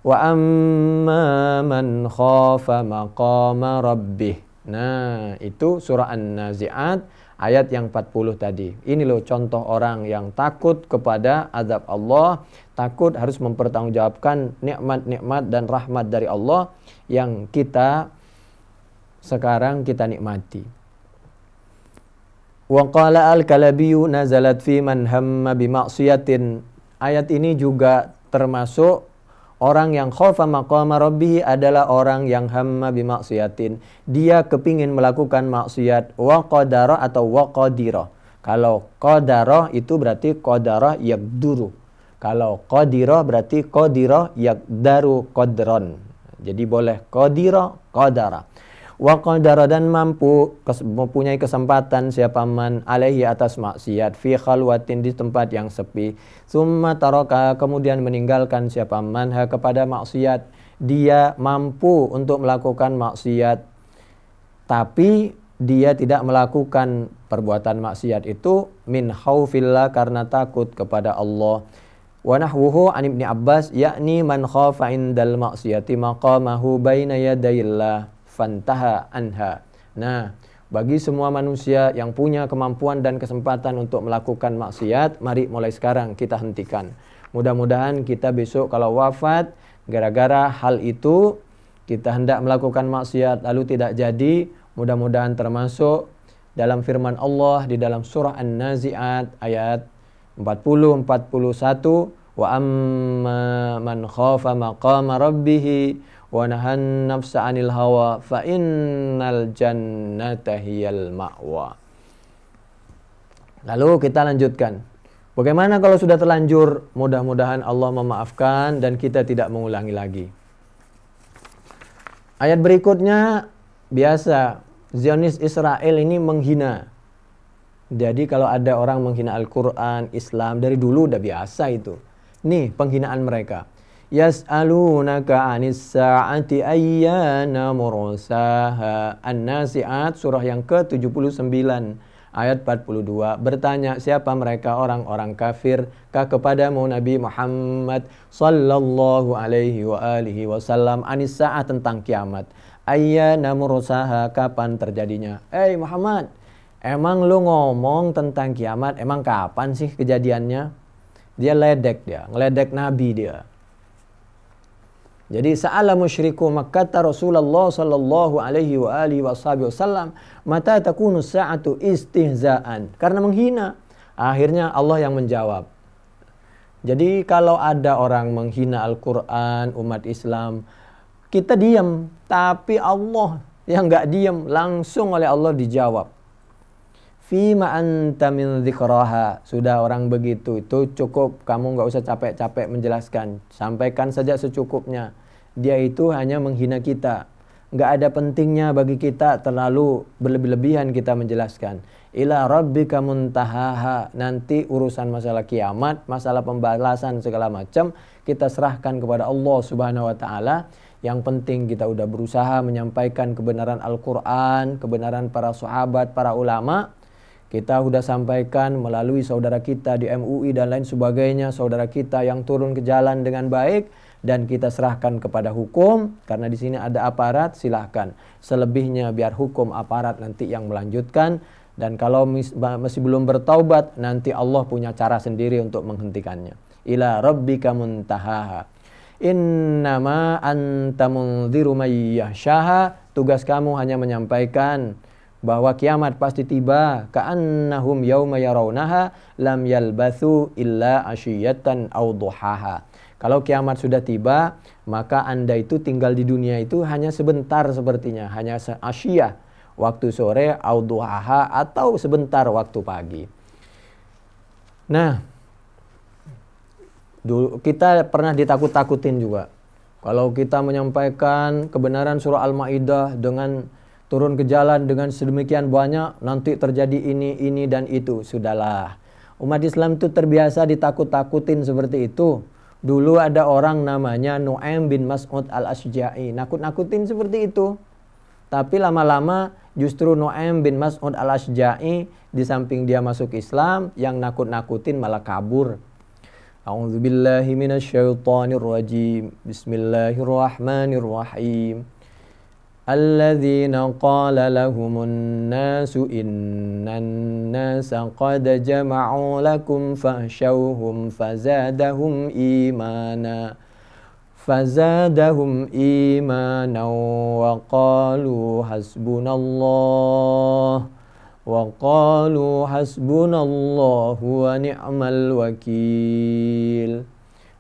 wa amma man khafa maqama rabbih. Nah, itu surah An-Nazi'at ayat yang 40 tadi. Ini loh contoh orang yang takut kepada azab Allah, takut harus mempertanggungjawabkan nikmat-nikmat dan rahmat dari Allah yang sekarang kita nikmati. Wa qala al-Kalabiyyu nazalat fi man hamma bi ma'siyatin. Ayat ini juga termasuk orang yang khafa maqama rabbih, adalah orang yang hamma bi ma'siyatin. Dia kepingin melakukan maksiat, wa qadara atau wa qadira. Kalau qadara itu berarti qadara yaqduru. Kalau qadira berarti qadira yaqdaru qadran. Jadi boleh qadira, qadara. Wa qadara, dan mempunyai kesempatan siapa man alaihi atas maksiat, fi khalwatin, di tempat yang sepi, summa taraka, kemudian meninggalkan siapa manha kepada maksiat, dia mampu untuk melakukan maksiat tapi dia tidak melakukan perbuatan maksiat itu min khaufillah, karena takut kepada Allah. Wa nahwuhu an Ibni Abbas, yakni man khafa indal maksiyati maqamahu baina yadayillah fantaha anha. Nah, bagi semua manusia yang punya kemampuan dan kesempatan untuk melakukan maksiat, mari mulai sekarang kita hentikan. Mudah-mudahan kita besok kalau wafat gara-gara hal itu, kita hendak melakukan maksiat lalu tidak jadi, mudah-mudahan termasuk dalam firman Allah di dalam surah An-Nazi'at ayat 40-41, wa amma man khafa maqama rabbih wa nahan nafsa 'anil hawa fa innal jannata hiyal ma'wa. Lalu kita lanjutkan. Bagaimana kalau sudah terlanjur? Mudah-mudahan Allah memaafkan dan kita tidak mengulangi lagi. Ayat berikutnya biasa Zionis Israel ini menghina. Jadi kalau ada orang menghina Al-Quran, Islam, dari dulu udah biasa itu. Nih penghinaan mereka. Yas'alunaka 'anis sa'ati ayyana mursaha. An-Nazi'at surah yang ke-79 ayat 42. Bertanya siapa mereka orang-orang kafir kepadamu Nabi Muhammad sallallahu alaihi wa alihi wasallam 'anis sa'at tentang kiamat. Ayyana mursaha, kapan terjadinya? Muhammad, emang lu ngomong tentang kiamat, emang kapan sih kejadiannya? Dia ngeledek Nabi dia. Jadi sa'ala musyriku Makkah Rasulullah sallallahu alaihi wa alihi wasallam, mata takunu sa'atu istihza'an, karena menghina. Akhirnya Allah yang menjawab. Jadi kalau ada orang menghina Al-Quran, umat Islam, kita diam, tapi Allah yang enggak diam, langsung oleh Allah dijawab. Fima anta min dzikraha. Sudah orang begitu, itu cukup, kamu enggak usah capek-capek menjelaskan. Sampaikan saja secukupnya. Dia itu hanya menghina kita. Enggak ada pentingnya bagi kita terlalu berlebih-lebihan kita menjelaskan. Ila rabbika muntahaha. Nanti urusan masalah kiamat, masalah pembalasan segala macam, kita serahkan kepada Allah Subhanahu wa taala. Yang penting kita udah berusaha menyampaikan kebenaran Al-Quran, kebenaran para sahabat, para ulama. Kita sudah sampaikan melalui saudara kita di MUI dan lain sebagainya, saudara kita yang turun ke jalan dengan baik, dan kita serahkan kepada hukum, karena di sini ada aparat, silahkan. Selebihnya biar hukum aparat nanti yang melanjutkan, dan kalau masih belum bertaubat, nanti Allah punya cara sendiri untuk menghentikannya. Ila rabbika muntahaha. Innama anta mundziru may yahsyaha. Tugas kamu hanya menyampaikan bahwa kiamat pasti tiba. Ka'annahum yauma yarawnaha lam yalbathu illa asyiyatan aw duhaha. Kalau kiamat sudah tiba, maka Anda itu tinggal di dunia itu hanya sebentar sepertinya, hanya asyiyah, waktu sore, aw duhaha, atau sebentar waktu pagi. Nah, dulu kita pernah ditakut-takutin juga. Kalau kita menyampaikan kebenaran surah Al-Maidah dengan turun ke jalan dengan sedemikian banyak, nanti terjadi ini dan itu. Sudahlah. Umat Islam itu terbiasa ditakut-takutin seperti itu. Dulu ada orang namanya Nu'aim bin Mas'ud al-Ashja'i. Nakut-nakutin seperti itu. Tapi lama-lama justru Nu'aim bin Mas'ud al-Ashja'i, di samping dia masuk Islam, yang nakut-nakutin malah kabur. A'udzu billahi minasyaitonir rajim. Bismillahirrahmanirrahim. Alladzina qala lahumun nasu innan nasa qad jama'u lakum fakhshawhum fazadahum imana wa qalu hasbunallahu wa ni'mal wakil.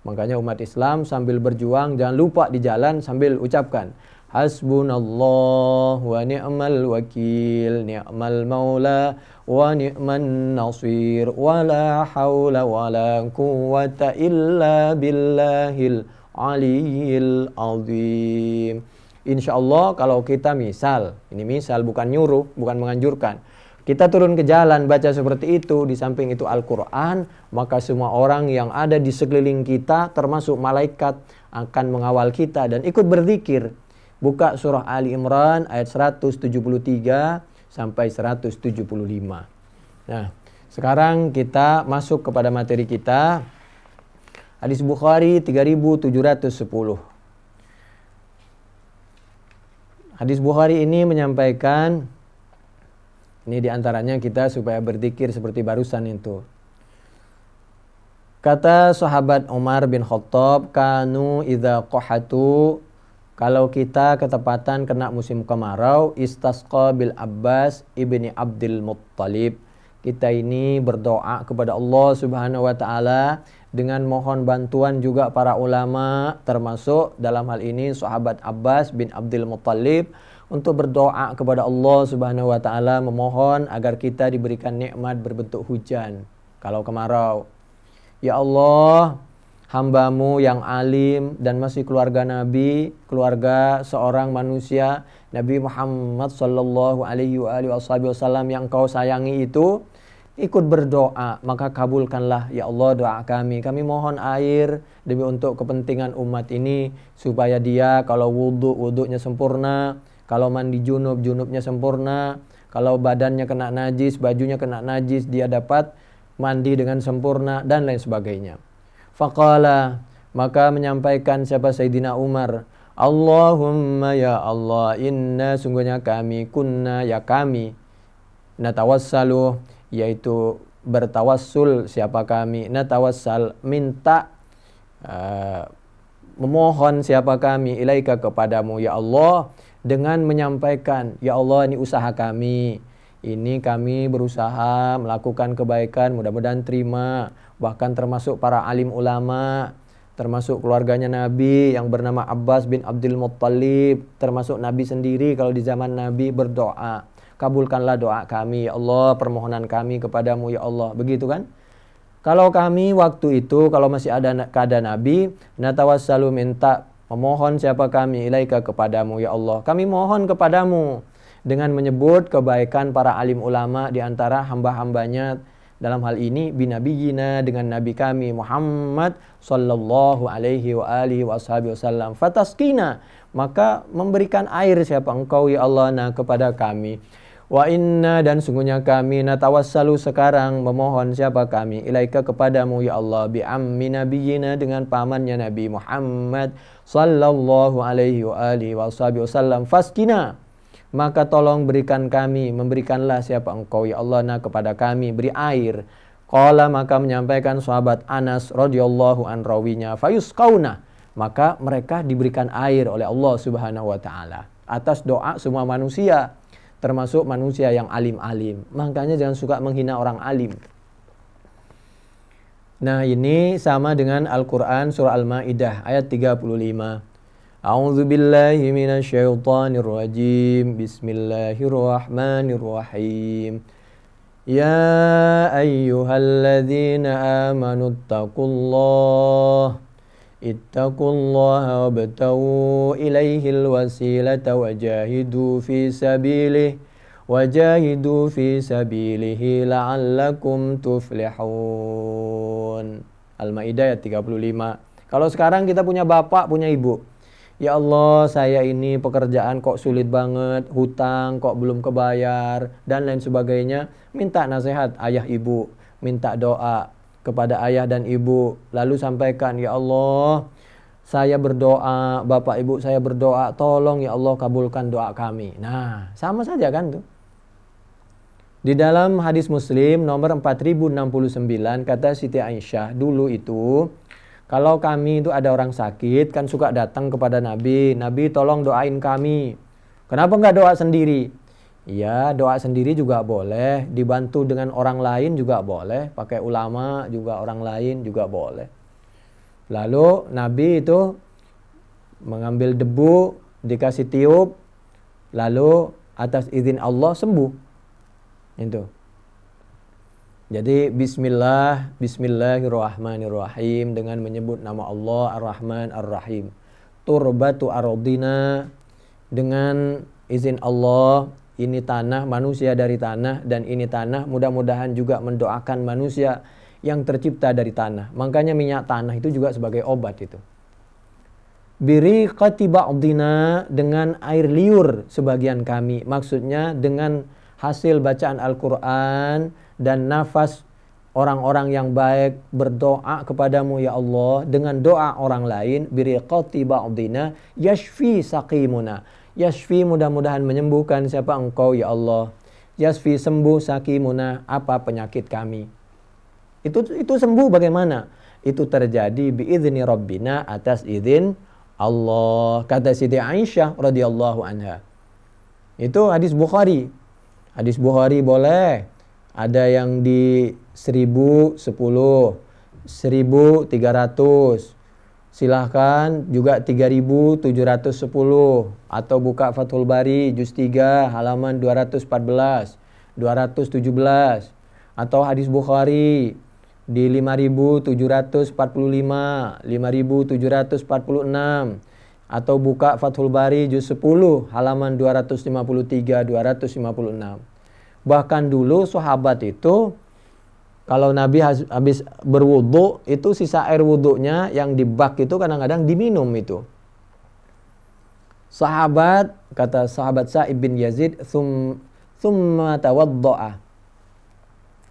Makanya umat Islam sambil berjuang jangan lupa di jalan sambil ucapkan hasbunallah wa ni'mal wakil, ni'mal maula wa ni'man nasir, wa la hawla wa la quwwata illa billahil aliyil azim. Insyaallah kalau kita ini misal bukan nyuruh, bukan menganjurkan, kita turun ke jalan baca seperti itu, di samping itu Al-Quran, maka semua orang yang ada di sekeliling kita termasuk malaikat akan mengawal kita dan ikut berzikir. Buka surah Ali Imran ayat 173 sampai 175. Nah, sekarang kita masuk kepada materi kita. Hadis Bukhari 3710. Hadis Bukhari ini menyampaikan, ini diantaranya kita supaya berzikir seperti barusan itu. Kata sahabat Umar bin Khattab, kanu idza qahatu kalau kita ketepatan kena musim kemarau, istasqa bil Abbas ibni Abdul Muttalib. Kita ini berdoa kepada Allah Subhanahu wa taala dengan mohon bantuan juga para ulama, termasuk dalam hal ini sahabat Abbas bin Abdul Muttalib, untuk berdoa kepada Allah Subhanahu wa taala, memohon agar kita diberikan nikmat berbentuk hujan kalau kemarau. Ya Allah, hamba-Mu yang alim dan masih keluarga Nabi, keluarga seorang manusia, Nabi Muhammad sallallahu alaihi wasallam yang Engkau sayangi itu, ikut berdoa, maka kabulkanlah ya Allah doa kami. Kami mohon air demi untuk kepentingan umat ini, supaya dia kalau wudhunya sempurna, kalau mandi junubnya sempurna, kalau badannya kena najis, bajunya kena najis, dia dapat mandi dengan sempurna dan lain sebagainya. Faqala, maka menyampaikan siapa Sayyidina Umar, Allahumma ya Allah, inna sungguhnya kami, kunna ya kami, natawassalu, yaitu bertawassul siapa kami, natawassal minta, memohon siapa kami, ilaika kepadamu ya Allah, dengan menyampaikan ya Allah ini usaha kami, ini kami berusaha melakukan kebaikan, mudah-mudahan terima. Bahkan termasuk para alim ulama, termasuk keluarganya Nabi yang bernama Abbas bin Abdul Muttalib, termasuk Nabi sendiri kalau di zaman Nabi berdoa, kabulkanlah doa kami ya Allah, permohonan kami kepadamu ya Allah, begitu kan? Kalau kami waktu itu, kalau masih ada keadaan Nabi, natawassalu minta, memohon siapa kami, ilaika kepadamu ya Allah, kami mohon kepadamu dengan menyebut kebaikan para alim ulama di antara hamba-hambanya, dalam hal ini binabiyina, dengan nabi kami Muhammad sallallahu alaihi wa alihi wasallam, fataskina, maka memberikan air siapa Engkau ya Allah kepada kami. Wa inna, dan sungguhnya kami, natawassalu sekarang memohon siapa kami, ilaika kepadamu ya Allah, bi ammi nabiyina, dengan pamannya Nabi Muhammad sallallahu alaihi wa alihi wasallam, faskina, maka tolong berikan kami, memberikanlah siapa Engkau ya Allah kepada kami, beri air. Qala, maka menyampaikan sahabat Anas radhiyallahu an rawinya, fayusqauna, maka mereka diberikan air oleh Allah Subhanahu wa taala atas doa semua manusia, termasuk manusia yang alim-alim. Makanya jangan suka menghina orang alim. Nah, ini sama dengan Al-Qur'an surah Al-Maidah ayat 35. A'udzu billahi minasyaitonir rajim. Bismillahirrahmanirrahim. Ya ayyuhalladzina amanu ittaqullaha wabtaghu ilaihil wasilata wajahidu fi sabilihi la'allakum tuflihun. Al-Maidah ayat 35. Kalau sekarang kita punya bapak, punya ibu, ya Allah, saya ini pekerjaan kok sulit banget, hutang kok belum kebayar, dan lain sebagainya. Minta nasihat ayah ibu, minta doa kepada ayah dan ibu. Lalu sampaikan, ya Allah, saya berdoa, bapak ibu saya berdoa, tolong ya Allah kabulkan doa kami. Nah, sama saja kan tuh. Di dalam hadis Muslim nomor 4069, kata Siti Aisyah, dulu itu kalau kami itu ada orang sakit, kan suka datang kepada Nabi, Nabi tolong doain kami. Kenapa nggak doa sendiri? Ya, doa sendiri juga boleh, dibantu dengan orang lain juga boleh, pakai ulama juga orang lain juga boleh. Lalu Nabi itu mengambil debu, dikasih tiup, lalu atas izin Allah sembuh. Itu. Jadi bismillahirrahmanirrahim, dengan menyebut nama Allah Ar-Rahman Ar-Rahim. Turbatu ardina, dengan izin Allah, ini tanah, manusia dari tanah, dan ini tanah mudah-mudahan juga mendoakan manusia yang tercipta dari tanah. Makanya minyak tanah itu juga sebagai obat itu. Biriqati ba'dina, dengan air liur sebagian kami. Maksudnya dengan hasil bacaan Al-Quran dan nafas orang-orang yang baik berdoa kepadamu ya Allah, dengan doa orang lain, biriqati ba'dina yashfi saqimuna, yashfi mudah-mudahan menyembuhkan siapa Engkau ya Allah, yashfi sembuh saqimuna apa penyakit kami. Itu sembuh bagaimana? Itu terjadi biizni rabbina, atas izin Allah. Kata Siti Aisyah radhiyallahu anha. Itu hadis Bukhari. Hadis Bukhari boleh. Ada yang di 1010, 1300. Silahkan juga 3710 atau buka Fathul Bari juz 3 halaman 214, 217 atau hadis Bukhari di 5745, 5746 atau buka Fathul Bari juz 10 halaman 253, 256. Bahkan dulu sahabat itu kalau Nabi habis berwudu, itu sisa air wudunya yang di bak itu kadang-kadang diminum itu. Sahabat, kata sahabat Sa'ib bin Yazid, thumma tawadda'a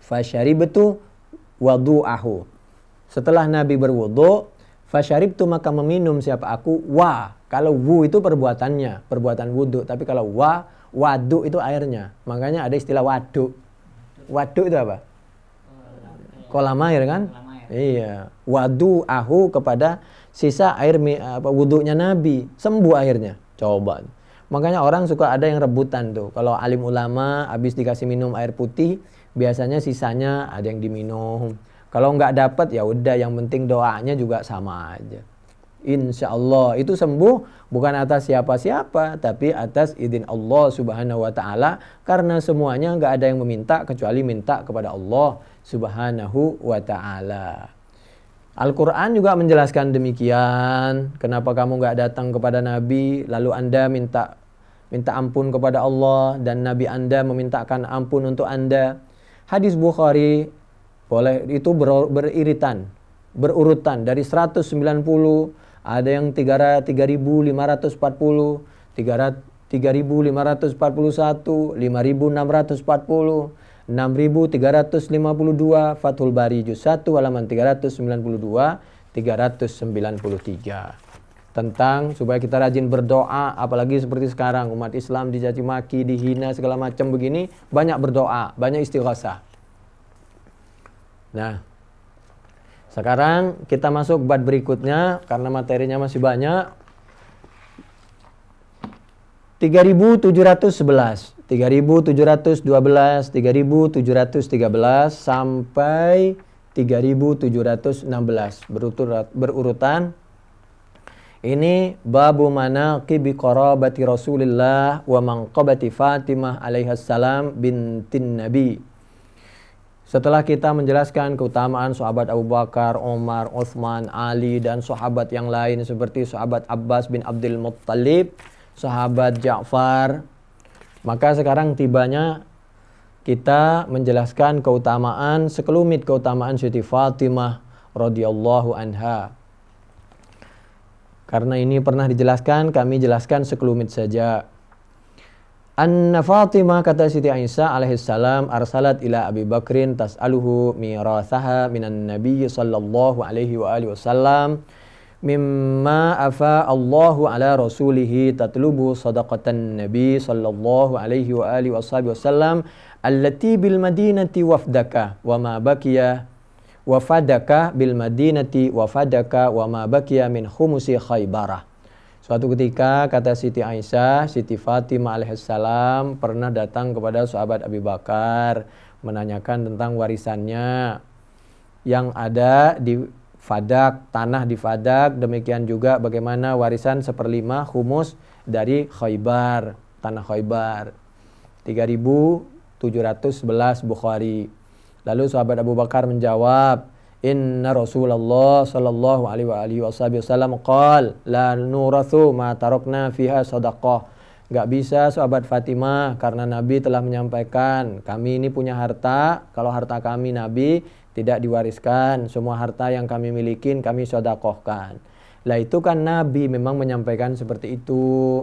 fasyaribtu wadu'ahu. Setelah Nabi berwudu, fasyaribtu maka meminum siapa aku, wa. Kalau wu itu perbuatannya, perbuatan wudu. Tapi kalau wadu itu airnya. Makanya ada istilah wadu. Wadu itu apa? Kolam air kan? Iya. Wadu'ahu kepada sisa air wudunya Nabi. Sembuh airnya. Coba. Makanya orang suka ada yang rebutan tuh. Kalau alim ulama habis dikasih minum air putih, biasanya sisanya ada yang diminum. Kalau nggak dapat ya udah, yang penting doanya juga sama aja. Insya Allah itu sembuh bukan atas siapa-siapa, tapi atas izin Allah Subhanahu wa Ta'ala, karena semuanya nggak ada yang meminta kecuali minta kepada Allah Subhanahu wa Ta'ala. Al-Quran juga menjelaskan demikian. Kenapa kamu nggak datang kepada Nabi lalu Anda minta ampun kepada Allah dan Nabi Anda memintakan ampun untuk Anda? Hadis Bukhari boleh itu berurutan dari 190, ada yang 3540, 3541, 5640, 6352, Fathul Bari juz 1 halaman 392, 393. Tentang supaya kita rajin berdoa, apalagi seperti sekarang umat Islam dicaci maki, dihina segala macam begini, banyak berdoa, banyak istighosah. Nah, sekarang kita masuk bab berikutnya karena materinya masih banyak. 3711, 3712, 3713 sampai 3716 berurutan. Ini babu manaqibi qarabati Rasulillah wa manqabati Fatimah alaihassalam bintin Nabi. Setelah kita menjelaskan keutamaan sahabat Abu Bakar, Umar, Utsman, Ali dan sahabat yang lain seperti sahabat Abbas bin Abdul Muttalib, sahabat Ja'far, maka sekarang tibanya kita menjelaskan keutamaan, sekelumit keutamaan Siti Fatimah radhiyallahu anha. Karena ini pernah dijelaskan, kami jelaskan sekelumit saja. Anna Fatimah, kata Siti Aisyah alaihissalam, arsalat ila Abi Bakrin tas'aluhu mirathaha minan Nabi sallallahu alaihi wa alihi wasallam mimma afa Allahu ala rasulihi tatlubu sadaqatan Nabi sallallahu alaihi wa alihi wasallam allati bil madinati wafdaka wa ma baqiya wafadaka bil madinati wafadaka wa ma baqiya min khumusi Khaybarah. Suatu ketika, kata Siti Aisyah, Siti Fatimah alaihissalam pernah datang kepada sahabat Abi Bakar menanyakan tentang warisannya yang ada di Fadak, tanah di Fadak, demikian juga bagaimana warisan 1/5 khumus dari Khaybar, tanah Khaybar. 3711 Bukhari. Lalu sahabat Abu Bakar menjawab, Inna Rasulullah sallallahu alaihi wasallam qala la nurathu ma tarakna fiha sadaqah. Enggak bisa sahabat Fatimah, karena Nabi telah menyampaikan, kami ini punya harta, kalau harta kami Nabi tidak diwariskan, semua harta yang kami milikin kami sedekahkan. Lah itu kan Nabi memang menyampaikan seperti itu.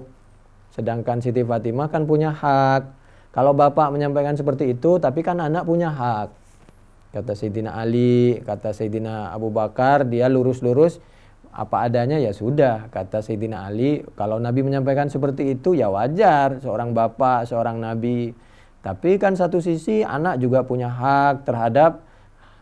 Sedangkan Siti Fatimah kan punya hak. Kalau bapak menyampaikan seperti itu, tapi kan anak punya hak. Kata Sayyidina Ali, kata Sayyidina Abu Bakar, dia lurus-lurus apa adanya, ya sudah. Kata Sayyidina Ali, kalau Nabi menyampaikan seperti itu ya wajar, seorang bapak, seorang Nabi. Tapi kan satu sisi anak juga punya hak terhadap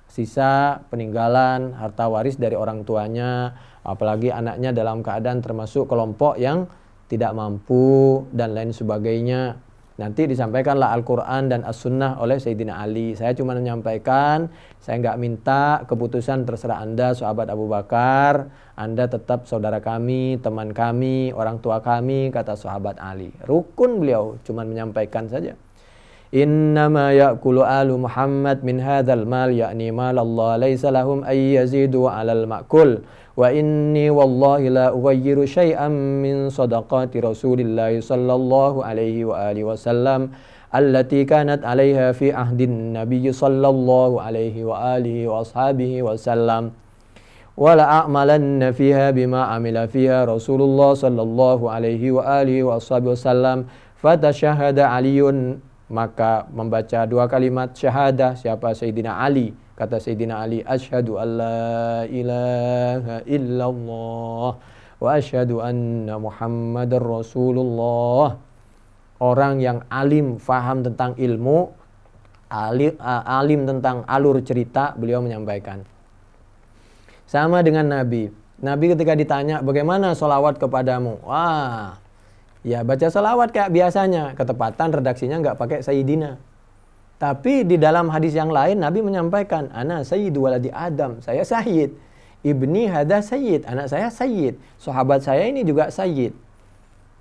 sisa peninggalan harta waris dari orang tuanya. apalagi anaknya dalam keadaan termasuk kelompok yang tidak mampu dan lain sebagainya. Nanti disampaikanlah Al-Quran dan As-Sunnah oleh Sayyidina Ali. Saya cuma menyampaikan, saya nggak minta keputusan, terserah Anda, sahabat Abu Bakar. Anda tetap saudara kami, teman kami, orang tua kami, kata sahabat Ali. Rukun beliau, cuma menyampaikan saja. Innama ya'kulu alu Muhammad min hadzal mal, yakni mal Allah, laisa lahum ay yazidu 'alal ma'kul. Wa inni wallahi la ughayyiru syai'an min sadaqati Rasulillah sallallahu alaihi wa alihi wasallam allati kanat 'alaiha fi ahdin Nabiy sallallahu alaihi wa alihi wa ashabihi wasallam. Wa la a'malanna fiha bima 'amila fiha Rasulullah sallallahu alaihi wa alihi wa ashabihi wasallam. Fatashahada Aliun, maka membaca dua kalimat syahadah siapa Sayyidina Ali. Kata Sayyidina Ali, asyhadu an la ilaha illallah wa asyhadu anna Muhammadar Rasulullah. Orang yang alim, faham tentang ilmu, alim tentang alur cerita, beliau menyampaikan. Sama dengan Nabi. Nabi ketika ditanya, bagaimana sholawat kepadamu? Wah, ya baca sholawat kayak biasanya. Ketepatan redaksinya nggak pakai Sayyidina. Tapi di dalam hadis yang lain Nabi menyampaikan, ana sayyidu waladi Adam, saya sayyid. Ibni hada sayyid, anak saya sayyid. Sahabat saya ini juga sayyid.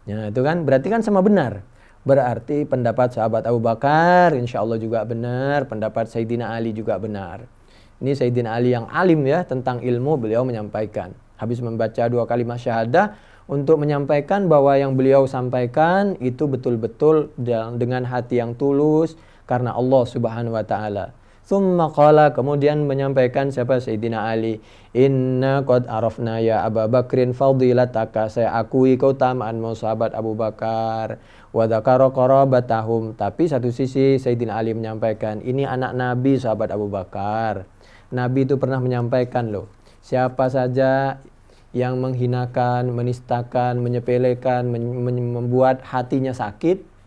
Ya, itu kan berarti kan sama benar. Berarti pendapat sahabat Abu Bakar insya Allah juga benar, pendapat Sayyidina Ali juga benar. Ini Sayyidina Ali yang alim ya tentang ilmu, beliau menyampaikan. Habis membaca dua kalimat syahadah untuk menyampaikan bahwa yang beliau sampaikan itu betul-betul dengan hati yang tulus, karena Allah Subhanahu wa taala. Tsumma qala, kemudian menyampaikan siapa Sayyidina Ali, inna qad arafna ya Abu Bakrin fadilataka, saya akui keutamaanmu sahabat Abu Bakar, wa dzakara qarabatahum. Tapi satu sisi Sayyidina Ali menyampaikan, ini anak Nabi sahabat Abu Bakar. Nabi itu pernah menyampaikan loh, siapa saja yang menghinakan, menistakan, menyepelekan, membuat hatinya sakit,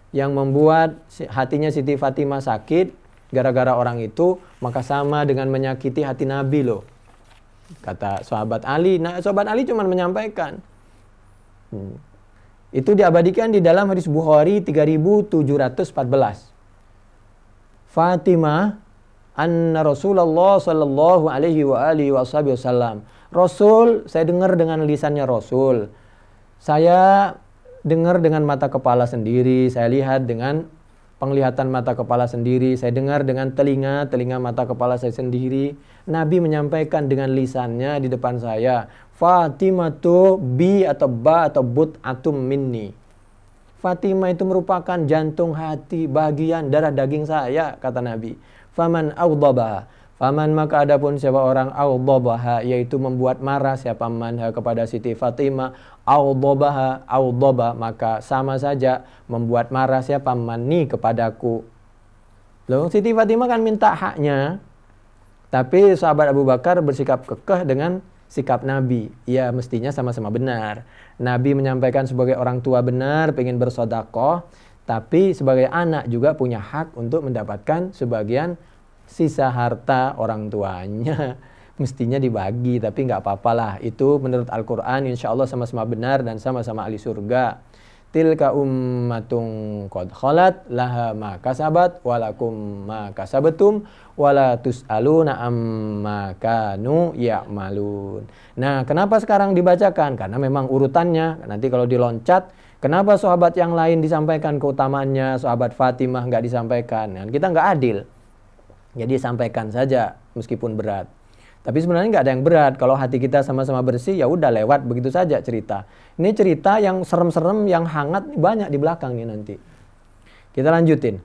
yang membuat hatinya Siti Fatimah sakit gara-gara orang itu, maka sama dengan menyakiti hati Nabi loh, kata sahabat Ali. Nah, sahabat Ali cuma menyampaikan. Itu diabadikan di dalam hadis Bukhari 3714. Fatimah anna Rasulullah sallallahu alaihi wa alihi wasallam. Rasul, saya dengar dengan lisannya Rasul. Saya dengar dengan mata kepala sendiri, saya lihat dengan penglihatan mata kepala sendiri, saya dengar dengan telinga mata kepala saya sendiri. Nabi menyampaikan dengan lisannya di depan saya, Fatimah tu bi atau ba atau but atum minni. Fatimah itu merupakan jantung hati, bagian darah daging saya, kata Nabi. Faman awdabaha, faman maka adapun siapa orang awdabaha, yaitu membuat marah siapa manha kepada Siti Fatimah, awdabaha, awdaba, maka sama saja membuat marah siapa mani kepadaku. Loh, Siti Fatimah kan minta haknya, tapi sahabat Abu Bakar bersikap kekeh dengan sikap Nabi. Ya mestinya sama-sama benar. Nabi menyampaikan sebagai orang tua benar, pengen bersedekah, tapi sebagai anak juga punya hak untuk mendapatkan sebagian sisa harta orang tuanya. Mestinya dibagi, tapi nggak apa-apalah. Itu menurut Al-Quran insya Allah sama-sama benar dan sama-sama ahli surga. Tilka ummatun qad khalat laha ma kasabat walakum ma kasabatum wala tus'aluna amma kanu ya'malun. Nah, kenapa sekarang dibacakan? Karena memang urutannya nanti kalau diloncat, kenapa sahabat yang lain disampaikan keutamaannya, sahabat Fatimah nggak disampaikan? Nah, kita nggak adil. Jadi sampaikan saja meskipun berat. Tapi sebenarnya nggak ada yang berat. Kalau hati kita sama-sama bersih, ya udah lewat begitu saja cerita. Ini cerita yang serem-serem, yang hangat banyak di belakang nih nanti. Kita lanjutin.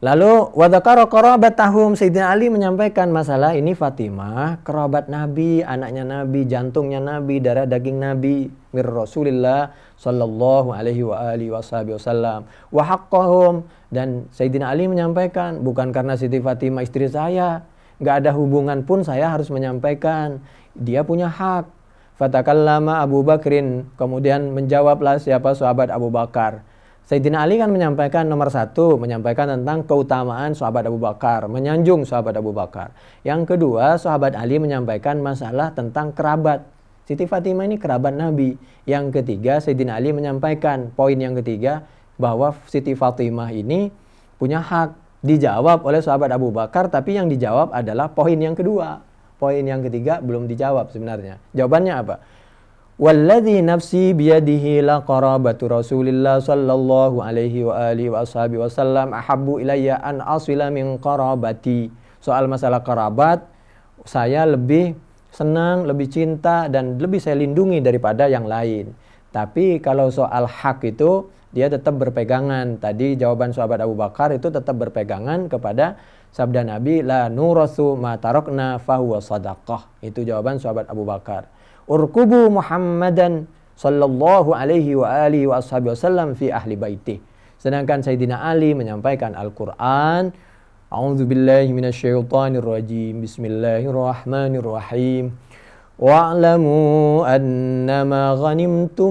Lalu wadakaro qarabatahum, Sayyidina Ali menyampaikan masalah ini Fatimah, kerabat Nabi, anaknya Nabi, jantungnya Nabi, darah daging Nabi, mir Rasulillah sallallahu alaihi wa alihi wasallam. Wa haqqahum, dan Sayyidina Ali menyampaikan bukan karena Siti Fatimah istri saya, nggak ada hubungan pun saya harus menyampaikan, dia punya hak. Fatakallama Abu Bakrin, kemudian menjawablah siapa sahabat Abu Bakar. Sayyidina Ali kan menyampaikan nomor satu, menyampaikan tentang keutamaan sahabat Abu Bakar, menyanjung sahabat Abu Bakar. Yang kedua, sahabat Ali menyampaikan masalah tentang kerabat. Siti Fatimah ini kerabat Nabi. Yang ketiga, Sayyidina Ali menyampaikan poin yang ketiga, bahwa Siti Fatimah ini punya hak. Dijawab oleh sahabat Abu Bakar, tapi yang dijawab adalah poin yang kedua. Poin yang ketiga belum dijawab sebenarnya. Jawabannya apa? Walladzi nafsi biyadihi la qarabatu Rasulillah sallallahu alaihi wa alihi wa ashabi wasallam ahabbu ilayya an asila min qarabati. Soal masalah kerabat, saya lebih senang, lebih cinta dan lebih saya lindungi daripada yang lain. Tapi kalau soal hak itu dia tetap berpegangan. Tadi jawaban sahabat Abu Bakar itu tetap berpegangan kepada sabda Nabi, la nurathu ma tarakna fahuwa sadaqah. Itu jawaban sahabat Abu Bakar. Urkubu Muhammadan sallallahu alaihi wa alihi wa ashabi wasallam fi ahli baitih. Sedangkan Sayyidina Ali menyampaikan Al-Quran. A'udzu billahi minasyaitonir rajim. Bismillahirrahmanirrahim. Wa'lamu annama ghanimtum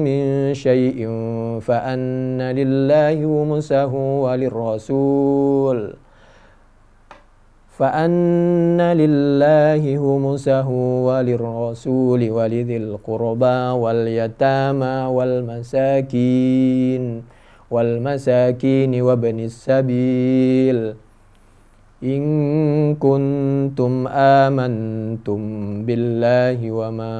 min syai'in fa anna lillahi khumsahu walirrasul. فَأَنَّ لِلَّهِ خُمُسَهُ وَلِلرَّسُولِ وَلِذِي الْقُرْبَى وَالْيَتَامَى وَالْمَسَاكِينِ وَابْنِ السَّبِيلِ إِن كُنتُمْ آمَنْتُمْ بِاللَّهِ وَمَا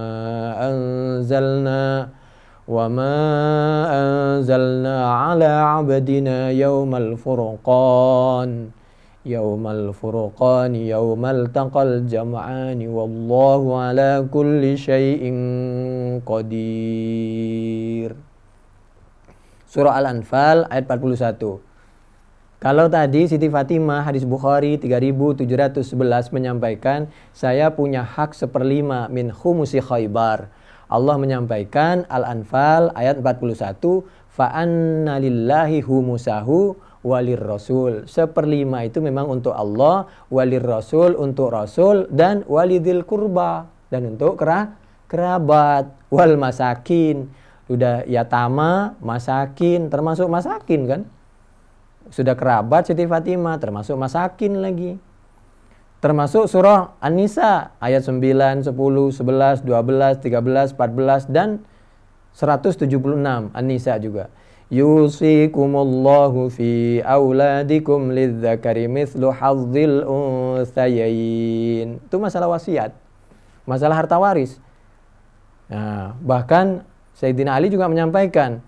أَنزَلْنَا عَلَى عَبْدِنَا يَوْمَ الْفُرْقَانِ yaumal taqal jam'ani wallahu ala kulli syai'in qadir. Surah Al-Anfal ayat 41. Kalau tadi Siti Fatimah hadis Bukhari 3711 menyampaikan saya punya hak 1/5 min khumusi Khaybar. Allah menyampaikan Al-Anfal ayat 41, fa anna lillahi humusahu walir rasul. 1/5 itu memang untuk Allah, walir rasul untuk rasul, dan walidil kurba dan untuk kerabat, wal masakin. Sudah yatama, masakin, termasuk masakin kan? Sudah kerabat Siti Fatimah, termasuk masakin lagi. Termasuk surah An-Nisa ayat 9, 10, 11, 12, 13, 14 dan 176 An-Nisa juga. Yusikumullahu fi auladikum lidzakari mithlu hazzil unthayain. Itu masalah wasiat, masalah harta waris. Nah, bahkan Sayyidina Ali juga menyampaikan,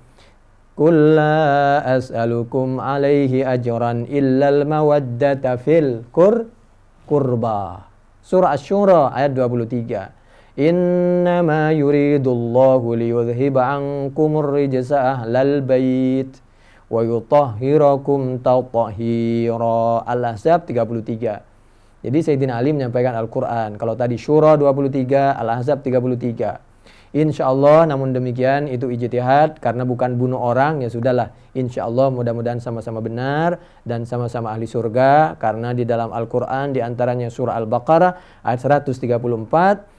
qul la as'alukum alaihi ajran illal mawaddata fil qurba. Surah Asy-Syura ayat 23. Innama yuridullahu liyudhhiba ankumur rijsa ahlal bait wa yutahhirakum tathira. Al-Ahzab 33. Jadi Sayyidina Ali menyampaikan Al-Quran. Kalau tadi Syura 23, Al-Ahzab 33. Insyaallah, namun demikian itu ijtihad karena bukan bunuh orang, ya sudahlah. Insyaallah mudah-mudahan sama-sama benar dan sama-sama ahli surga karena di dalam Al-Quran di antaranya surah Al-Baqarah ayat 134.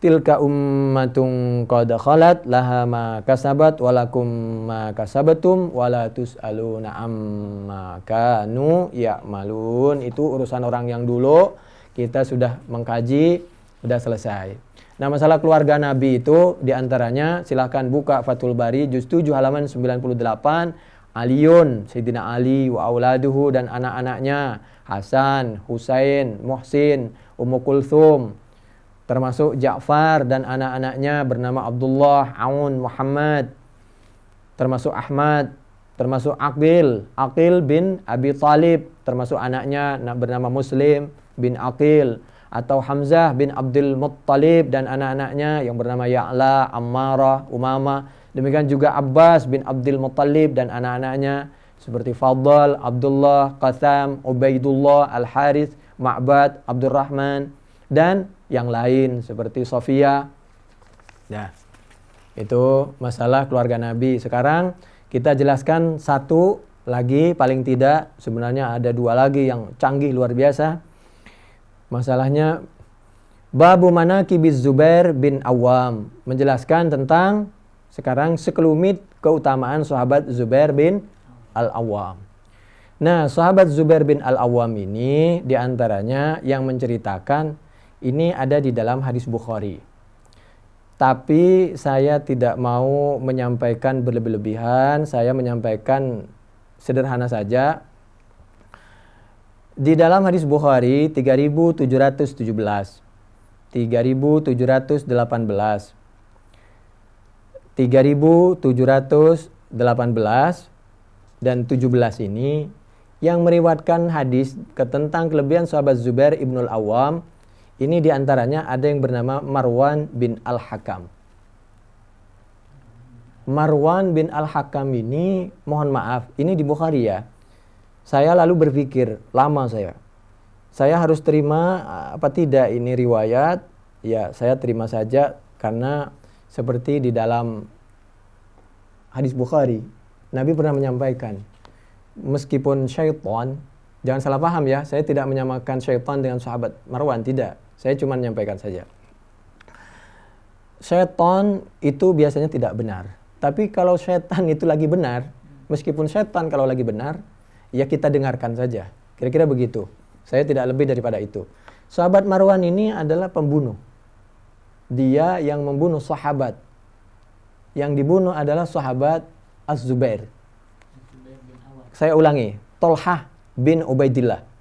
Tilka ummatun qad khalat laha ma kasabat walakum ma kasabatum wala tus'aluna amma kanu ya'malun. Itu urusan orang yang dulu, kita sudah mengkaji, sudah selesai. Nah, masalah keluarga Nabi itu diantaranya silahkan buka Fathul Bari juz 7 halaman 98. Aliun, Sayyidina Ali wa auladuhu dan anak-anaknya Hasan, Husain, Muhsin, Ummu Kulthum, termasuk Ja'far dan anak-anaknya bernama Abdullah, Aun, Muhammad, termasuk Ahmad, termasuk Aqil bin Abi Thalib, termasuk anaknya bernama Muslim bin Aqil, atau Hamzah bin Abdul Muttalib dan anak-anaknya yang bernama Ya'la, Ammarah, Umamah. Demikian juga Abbas bin Abdul Muttalib dan anak-anaknya seperti Fadl, Abdullah, Qatham, Ubaidullah, Al-Harith, Ma'bad, Abdurrahman dan yang lain seperti Sofia. Nah, itu masalah keluarga Nabi. Sekarang kita jelaskan satu lagi, paling tidak sebenarnya ada dua lagi yang canggih luar biasa. Masalahnya Babu Manaqibiz Zubair bin Awam, menjelaskan tentang sekarang sekelumit keutamaan sahabat Zubair bin Al-Awwam. Nah, sahabat Zubair bin Al-Awwam ini diantaranya yang menceritakan ini ada di dalam hadis Bukhari. Tapi saya tidak mau menyampaikan berlebih-lebihan, saya menyampaikan sederhana saja. Di dalam hadis Bukhari 3717, 3718, 3718 dan 17 ini yang meriwayatkan hadis tentang kelebihan sahabat Zubair ibnul Awwam. Ini diantaranya ada yang bernama Marwan bin Al-Hakam. Marwan bin Al-Hakam ini, mohon maaf, ini di Bukhari ya. Saya lalu berpikir, lama saya harus terima apa tidak ini riwayat. Ya, saya terima saja karena seperti di dalam hadis Bukhari, Nabi pernah menyampaikan, meskipun syaitan, jangan salah paham ya, saya tidak menyamakan syaitan dengan sahabat Marwan, tidak. Saya cuma menyampaikan saja. Syaitan itu biasanya tidak benar. Tapi kalau syaitan itu lagi benar, meskipun syaitan kalau lagi benar, ya kita dengarkan saja. Kira-kira begitu. Saya tidak lebih daripada itu. Sahabat Marwan ini adalah pembunuh. Dia yang membunuh sahabat. Yang dibunuh adalah sahabat Az-Zubair. Saya ulangi, Tolhah bin Ubaidillah.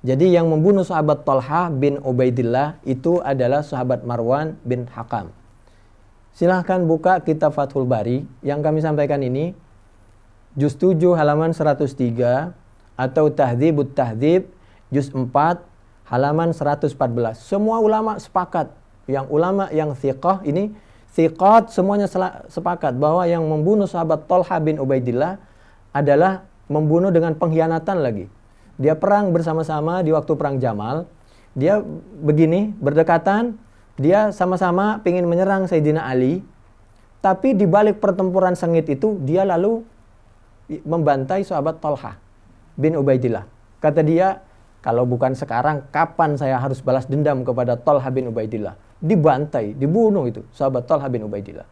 Jadi yang membunuh sahabat Tolhah bin Ubaidillah itu adalah sahabat Marwan bin Hakam. Silahkan buka kitab Fathul Bari yang kami sampaikan ini, juz 7 halaman 103 atau Tahdzibut Tahdzib juz 4 halaman 114. Semua ulama sepakat, yang ulama yang thiqah ini, thiqat semuanya sepakat bahwa yang membunuh sahabat Tolhah bin Ubaidillah adalah membunuh dengan pengkhianatan lagi. Dia perang bersama-sama di waktu perang Jamal. Dia begini, berdekatan. Dia sama-sama ingin menyerang Sayyidina Ali. Tapi di balik pertempuran sengit itu, dia lalu membantai sahabat Tolhah bin Ubaidillah. Kata dia, kalau bukan sekarang, kapan saya harus balas dendam kepada Tolhah bin Ubaidillah? Dibantai, dibunuh itu sahabat Tolhah bin Ubaidillah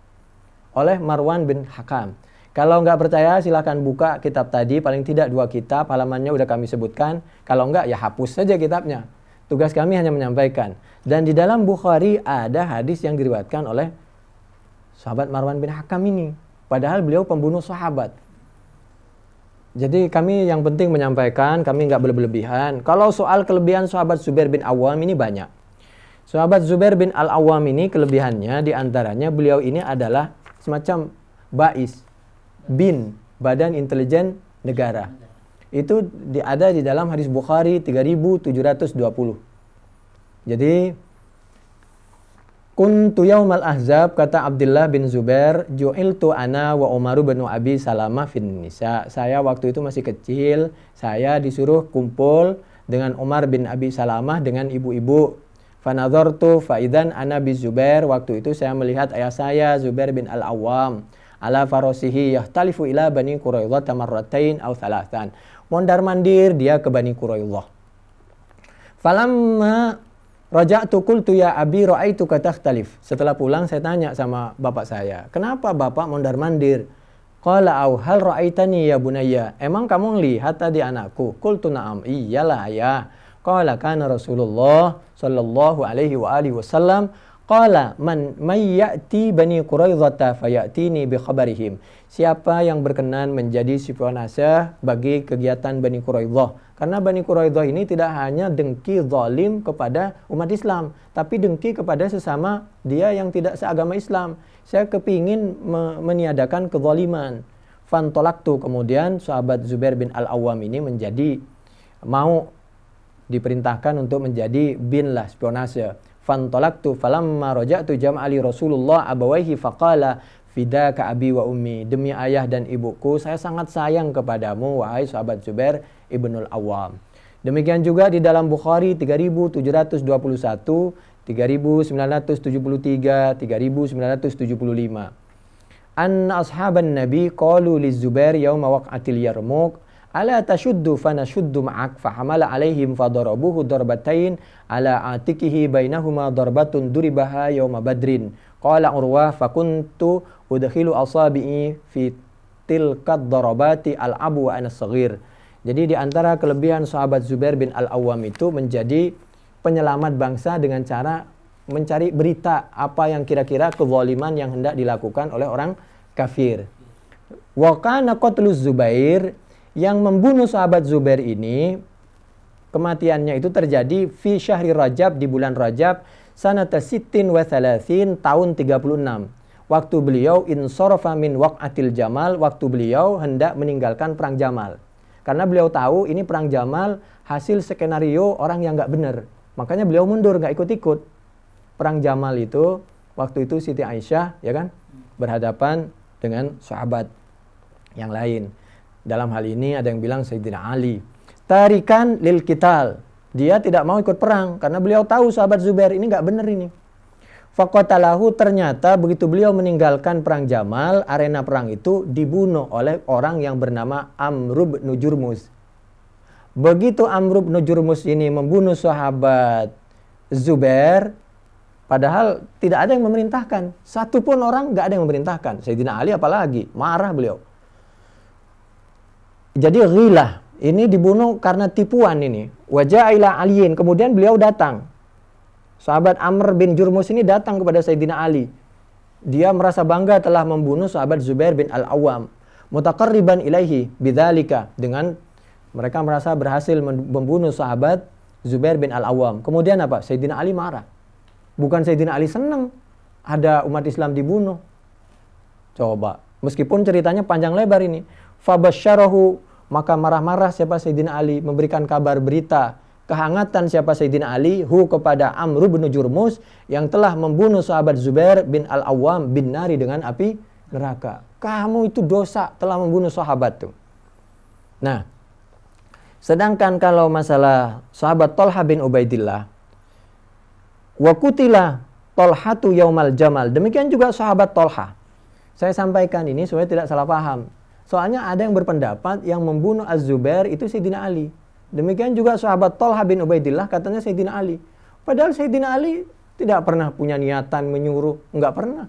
oleh Marwan bin Hakam. Kalau nggak percaya silahkan buka kitab tadi, paling tidak 2 kitab, halamannya udah kami sebutkan. Kalau nggak ya hapus saja kitabnya. Tugas kami hanya menyampaikan. Dan di dalam Bukhari ada hadis yang diriwayatkan oleh sahabat Marwan bin Hakam ini. Padahal beliau pembunuh sahabat. Jadi kami yang penting menyampaikan, kami nggak berlebihan. Kalau soal kelebihan sahabat Zubair bin Awwam ini banyak. Sahabat Zubair bin Al-Awwam ini kelebihannya diantaranya beliau ini adalah semacam bais. BIN, Badan Intelijen Negara. Itu ada di dalam hadis Bukhari 3720. Jadi kuntu yaumal ahzab, kata Abdullah bin Zubair, ju'iltu ana wa Umaru bin Abi Salamah fin nisa. Saya waktu itu masih kecil, saya disuruh kumpul dengan Umar bin Abi Salamah dengan ibu-ibu. Fanadhartu faidan ana bi Zubair. Waktu itu saya melihat ayah saya Zubair bin Al-Awwam ala farosihi yahtalifu ila Bani Quraidah tamarratain aw thalathan. Mondar-mandir dia ke Bani Quraidah. Falamma raja'tu qultu ya abi ra'aituka takhtalif. Setelah pulang saya tanya sama bapak saya, "Kenapa bapak mondar-mandir?" Qala aw hal ra'aitani ya bunayya? Emang kamu lihat tadi anakku? Qultu na'am. Iyalah ya. Qala kana Rasulullah sallallahu alaihi wa alihi wasallam qala man ya'ti Bani Quraidah fayatini bi khabarihim. Siapa yang berkenan menjadi spionase bagi kegiatan Bani Quraidah? Karena Bani Quraidah ini tidak hanya dengki zalim kepada umat Islam, tapi dengki kepada sesama dia yang tidak seagama Islam. Saya kepingin meniadakan kezaliman. Fantolaktu, kemudian sahabat Zubair bin Al-Awwam ini mau diperintahkan untuk menjadi bin lah, spionase. Fantolaktu falamma raja'tu jam'ali Rasulullah abawaihi faqala fidaka abi wa ummi. Demi ayah dan ibuku, saya sangat sayang kepadamu, wahai sahabat Zubair ibnul Awwam. Demikian juga di dalam Bukhari 3721, 3973, 3975. Anna ashaban Nabi qalu liz-Zubair yawma waq'atil Yarmuk ala tashuddu fanashuddu ma'ak fahamala alaihim fadarabuhu darbatain ala atikihi bainahuma darbatun duribaha yawma badrin Qala Urwah fakuntu udkhilu asabi'i fi tilkad darabati al-abu wa ana saghir. Jadi di antara kelebihan sahabat Zubair bin Al-Awwam itu menjadi penyelamat bangsa dengan cara mencari berita apa yang kira-kira kezaliman yang hendak dilakukan oleh orang kafir. Wa kana qatlu Zubair, yang membunuh sahabat Zubair ini kematiannya itu terjadi fi syahri Rajab, di bulan Rajab, sanata sittin wa thalathin, tahun 36. Waktu beliau insarafa min waq'atil Jamal, waktu beliau hendak meninggalkan perang Jamal. Karena beliau tahu ini perang Jamal hasil skenario orang yang nggak benar. Makanya beliau mundur, nggak ikut-ikut. Perang Jamal itu, waktu itu Siti Aisyah, ya kan, berhadapan dengan sahabat yang lain. Dalam hal ini ada yang bilang Sayyidina Ali tarikan lil qital, dia tidak mau ikut perang karena beliau tahu sahabat Zubair ini nggak benar ini. Faqatalahu, ternyata begitu beliau meninggalkan perang Jamal, arena perang itu dibunuh oleh orang yang bernama Amr bin Jurmus. Begitu Amr bin Jurmus ini membunuh sahabat Zubair, padahal tidak ada yang memerintahkan, satu pun orang nggak ada yang memerintahkan. Sayyidina Ali apalagi, marah beliau. Jadi ghilah, ini dibunuh karena tipuan ini. Wajah ila aliyin, kemudian beliau datang. Sahabat Amr bin Jurmus ini datang kepada Sayyidina Ali. Dia merasa bangga telah membunuh sahabat Zubair bin Al-Awwam. Mutaqarriban ilaihi bidzalika, dengan mereka merasa berhasil membunuh sahabat Zubair bin Al-Awwam. Kemudian apa? Sayyidina Ali marah. Bukan Sayyidina Ali senang ada umat Islam dibunuh. Coba, meskipun ceritanya panjang lebar ini. Fabasyarahu, maka marah-marah siapa Sayyidina Ali, memberikan kabar berita kehangatan siapa Sayyidina Ali kepada Amr bin Jurmus yang telah membunuh sahabat Zubair bin Al-Awwam bin nari, dengan api neraka. Kamu itu dosa telah membunuh sahabat tuh. Nah, sedangkan kalau masalah sahabat Thalhah bin Ubaidillah, wa qutila Thalhatu yaumal Jamal, demikian juga sahabat Thalhah. Saya sampaikan ini supaya tidak salah paham. Soalnya ada yang berpendapat yang membunuh Az-Zubair itu Sayyidina Ali. Demikian juga sahabat Thalhah bin Ubaidillah katanya Sayyidina Ali. Padahal Sayyidina Ali tidak pernah punya niatan menyuruh, enggak pernah.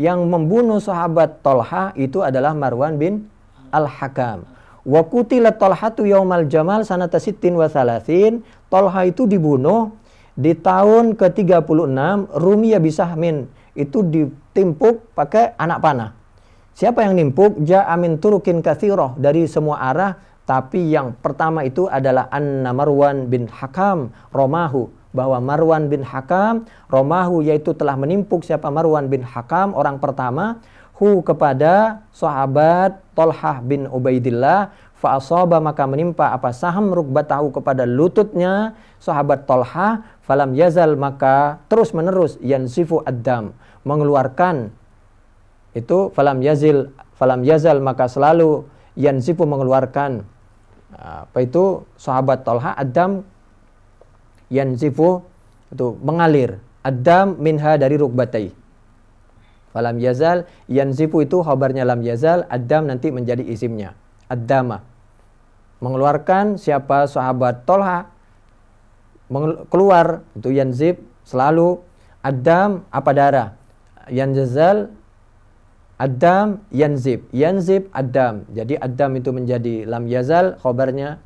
Yang membunuh sahabat Thalhah itu adalah Marwan bin Al-Hakam. Wa qutila Thalhatu yaumal Jamal sanata sittin wa thalathin. Thalhah itu dibunuh di tahun ke-36, Rumiya bisahmin, itu ditimpuk pakai anak panah. Siapa yang nimpuk? Ja'amin turukin katsiroh, dari semua arah, tapi yang pertama itu adalah anna Marwan bin Hakam romahu, bahwa Marwan bin Hakam romahu, yaitu telah menimpuk siapa Marwan bin Hakam, orang pertama, kepada sahabat Thalhah bin Ubaidillah, fa'asaba, maka menimpa apa saham rukbatahu, kepada lututnya sahabat Thalhah, falam yazal, maka terus menerus yansifu ad-dam, mengeluarkan itu falam yazal, maka selalu yansifu, mengeluarkan apa itu sahabat Thalhah ad-dam, yansifu itu mengalir, ad-dam minha, dari rukbatai. Falam yazal, yansifu itu khabarnya lam yazal, ad-dam nanti menjadi isimnya, ad-dama, mengeluarkan siapa sahabat Thalhah, keluar itu yanzib, selalu ad-dam apa darah, yanzal ad-dam yanzib, yanzib ad-dam. Jadi ad-dam itu menjadi lam yazal, khobarnya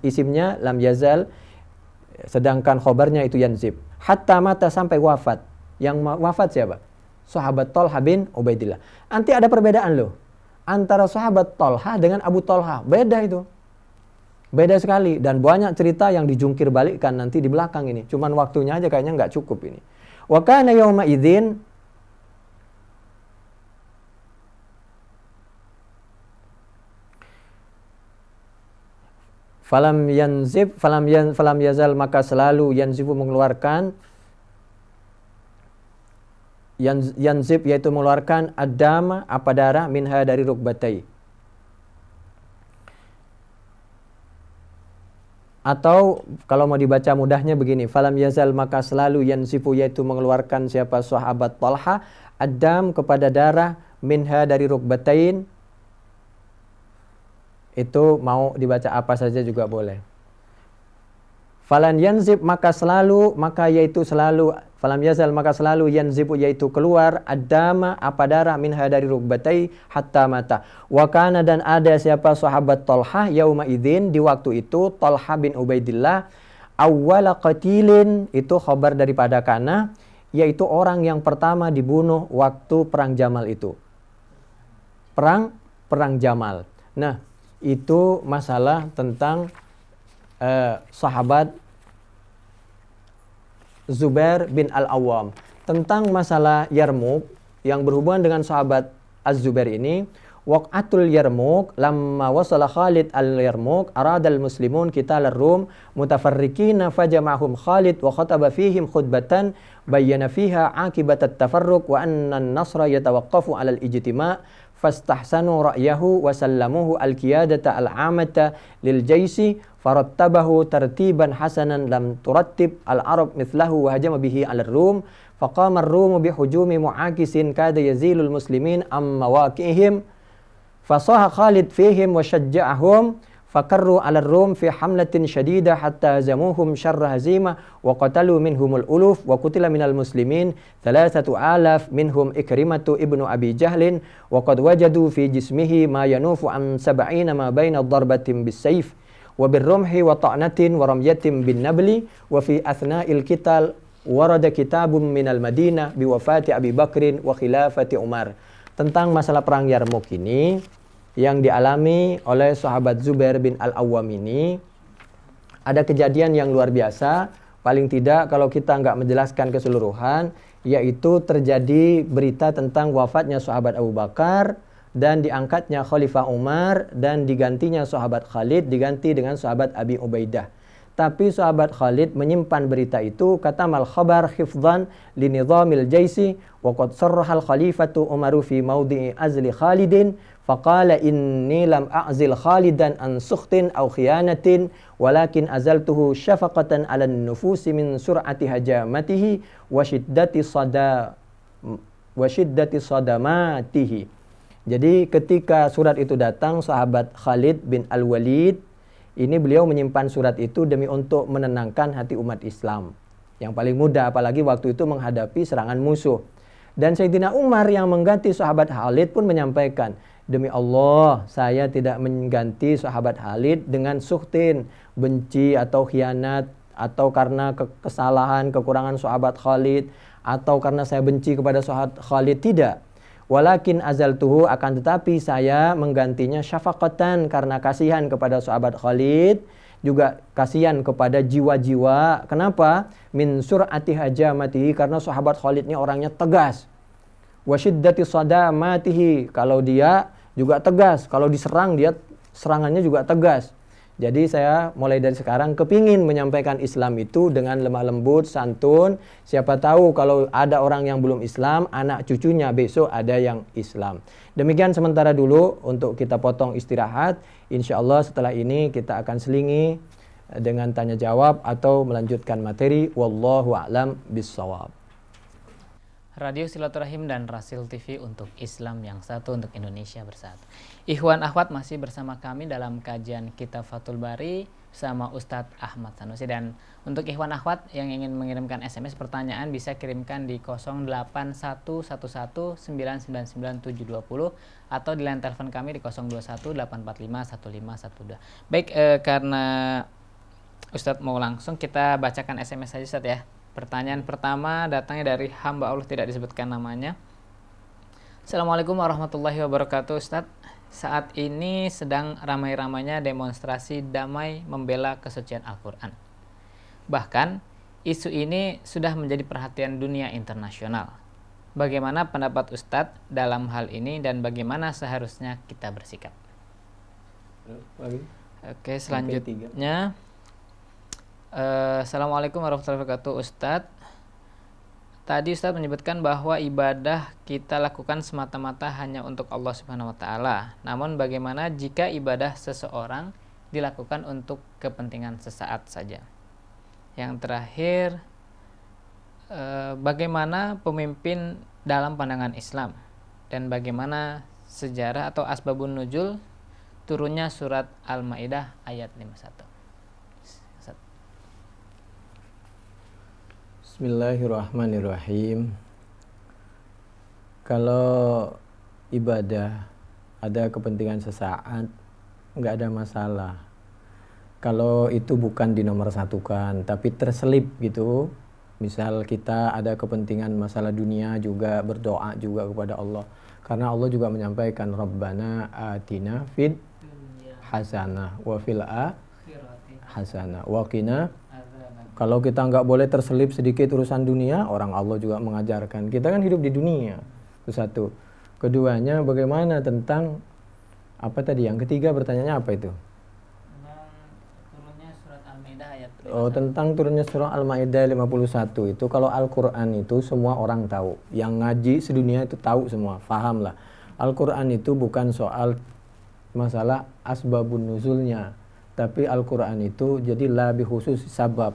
isimnya lam yazal, sedangkan khobarnya itu yanzib. Hatta mata, sampai wafat. Yang wafat siapa? Sahabat Thalhah bin Ubaidillah. Nanti ada perbedaan loh antara sahabat Thalhah dengan Abu Thalhah. Beda itu. Beda sekali, dan banyak cerita yang dijungkir balikkan nanti di belakang ini. Cuman waktunya aja kayaknya nggak cukup ini. Wa kana yauma idzin, falam yanzib, falam yazal, maka selalu yanzifu, mengeluarkan, yanzib yaitu mengeluarkan, ad-dama apa darah, minha dari rukbatai. Atau kalau mau dibaca mudahnya begini, falam yazal, maka selalu yanzifu yaitu mengeluarkan siapa sahabat Thalhah, ad-dam kepada darah, minha dari rukbatain. Itu mau dibaca apa saja juga boleh. Falan yanzib maka yaitu selalu falam yazal maka selalu yanzibu yaitu keluar adama apa darah minha dari rukbatai hatta mata. Wa kana dan ada siapa sahabat Talhah yauma idzin di waktu itu Talhah bin Ubaidillah awwala qatilin itu khabar daripada kana yaitu orang yang pertama dibunuh waktu perang Jamal itu. Perang Jamal. Nah, itu masalah tentang sahabat Zubair bin Al-Awwam. Tentang masalah Yarmuk yang berhubungan dengan sahabat Az-Zubair ini, waqatul Yarmuk lamma wasala Khalid al-Yarmuk arada al-muslimun qital ar-Rum mutafarriqina fajama'ahum Khalid wa khataba fihim khutbatan bayyana fiha akibat at-tafarruq wa anna an-nasra yatawaqqafu 'ala al-ijtima' fastahsanu ra'yahu wa sallamuhu al-qiyadata al-'amata lil jaisi farattabahu tartiban hasanan lam turattib al-arab mithlahu wa hajama bihi 'ala ar-rum faqama ar-rum bihujumi mu'akisin kada yazilul muslimin am mawaqihim fasaha Khalid fihim wa shajja'ahum fakarru 'ala ar-rum fi hamlatin shadidah hatta hazamuhum syarra hazimah wa qatalu minhumul uluf wa qutila minal muslimin 3,000 minhum Ikrimatu ibnu Abi Jahlin wa qad wajadu fi jismihi ma yanufu an 70 ma baina darbatin bis-sayf wa birrumhi wa ta'natin wa ramyatin bin nabli wa fi athna'il qital warada kitabun minal Madinah bi wafati Abi Bakrin wa khilafati Umar. Tentang masalah perang Yarmuk ini yang dialami oleh sahabat Zubair bin Al-Awwam ini ada kejadian yang luar biasa, paling tidak kalau kita nggak menjelaskan keseluruhan, yaitu terjadi berita tentang wafatnya sahabat Abu Bakar dan diangkatnya Khalifah Umar dan digantinya sahabat Khalid diganti dengan sahabat Abi Ubaidah. Tapi sahabat Khalid menyimpan berita itu kata mal khabar hifdhan li nizamil jaisi wa qad sarraha al khalifatu Umaru fi mawdi'i azli Khalidin faqala inni lam a'zil Khalidan an sukhtin aw khiyanatin walakin azaltuhu syafaqatan 'ala an-nufusi min sur'ati hajamatihi wa shiddati sadamatihi. Jadi ketika surat itu datang, sahabat Khalid bin Al-Walid ini beliau menyimpan surat itu demi untuk menenangkan hati umat Islam yang paling mudah, apalagi waktu itu menghadapi serangan musuh. Dan Sayyidina Umar yang mengganti sahabat Khalid pun menyampaikan, demi Allah saya tidak mengganti sahabat Khalid dengan sukhtin, benci atau khianat, atau karena kesalahan, kekurangan sahabat Khalid, atau karena saya benci kepada sahabat Khalid, tidak. Walakin azaltuhu akan tetapi saya menggantinya syafaqatan karena kasihan kepada sahabat Khalid, juga kasihan kepada jiwa-jiwa. Kenapa? Min sur'ati hajamatihi karena sahabat Khalid ini orangnya tegas. Wa syiddati sadamatihi kalau dia juga tegas, kalau diserang dia serangannya juga tegas. Jadi saya mulai dari sekarang kepingin menyampaikan Islam itu dengan lemah lembut, santun. Siapa tahu kalau ada orang yang belum Islam, anak cucunya besok ada yang Islam. Demikian sementara dulu untuk kita potong istirahat. Insya Allah setelah ini kita akan selingi dengan tanya jawab atau melanjutkan materi. Wallahu a'lam bissawab. Radio Silaturahim dan Rasil TV untuk Islam yang satu, untuk Indonesia bersatu. Ikhwan akhwat masih bersama kami dalam kajian Kitab Fathul Bari bersama Ustadz Ahmad Sanusi. Dan untuk ikhwan akhwat yang ingin mengirimkan SMS pertanyaan bisa kirimkan di 08111999720 atau di line telepon kami di 02184515112. Baik, karena Ustadz mau langsung, kita bacakan SMS saja Ustadz ya. Pertanyaan pertama datangnya dari hamba Allah tidak disebutkan namanya. Assalamualaikum warahmatullahi wabarakatuh Ustadz. Saat ini sedang ramai-ramainya demonstrasi damai membela kesucian Al-Quran. Bahkan isu ini sudah menjadi perhatian dunia internasional. Bagaimana pendapat Ustadz dalam hal ini dan bagaimana seharusnya kita bersikap? Oke, selanjutnya. Assalamualaikum warahmatullahi wabarakatuh Ustadz. Tadi Ustadz menyebutkan bahwa ibadah kita lakukan semata-mata hanya untuk Allah Subhanahu wa Ta'ala. Namun bagaimana jika ibadah seseorang dilakukan untuk kepentingan sesaat saja? Yang terakhir, bagaimana pemimpin dalam pandangan Islam? Dan bagaimana sejarah atau asbabun nuzul turunnya surat Al-Maidah ayat 51? Bismillahirrahmanirrahim. Kalau ibadah ada kepentingan sesaat, nggak ada masalah. Kalau itu bukan dinomorsatukan, tapi terselip gitu. Misal kita ada kepentingan masalah dunia juga, berdoa juga kepada Allah. Karena Allah juga menyampaikan, Rabbana atina fid hasanah wa fil hasanah wa qina. Kalau kita nggak boleh terselip sedikit urusan dunia, orang Allah juga mengajarkan. Kita kan hidup di dunia. Itu satu. Keduanya, bagaimana tentang apa tadi? Yang ketiga bertanyanya apa itu? Turunnya surat Al-Maidah ayat 51. Oh, tentang turunnya surah Al-Maidah 51 itu, kalau Al-Quran itu semua orang tahu. Yang ngaji sedunia itu tahu semua, paham lah. Al-Quran itu bukan soal masalah asbabun nuzulnya, tapi Al-Quran itu jadi lebih khusus sabab.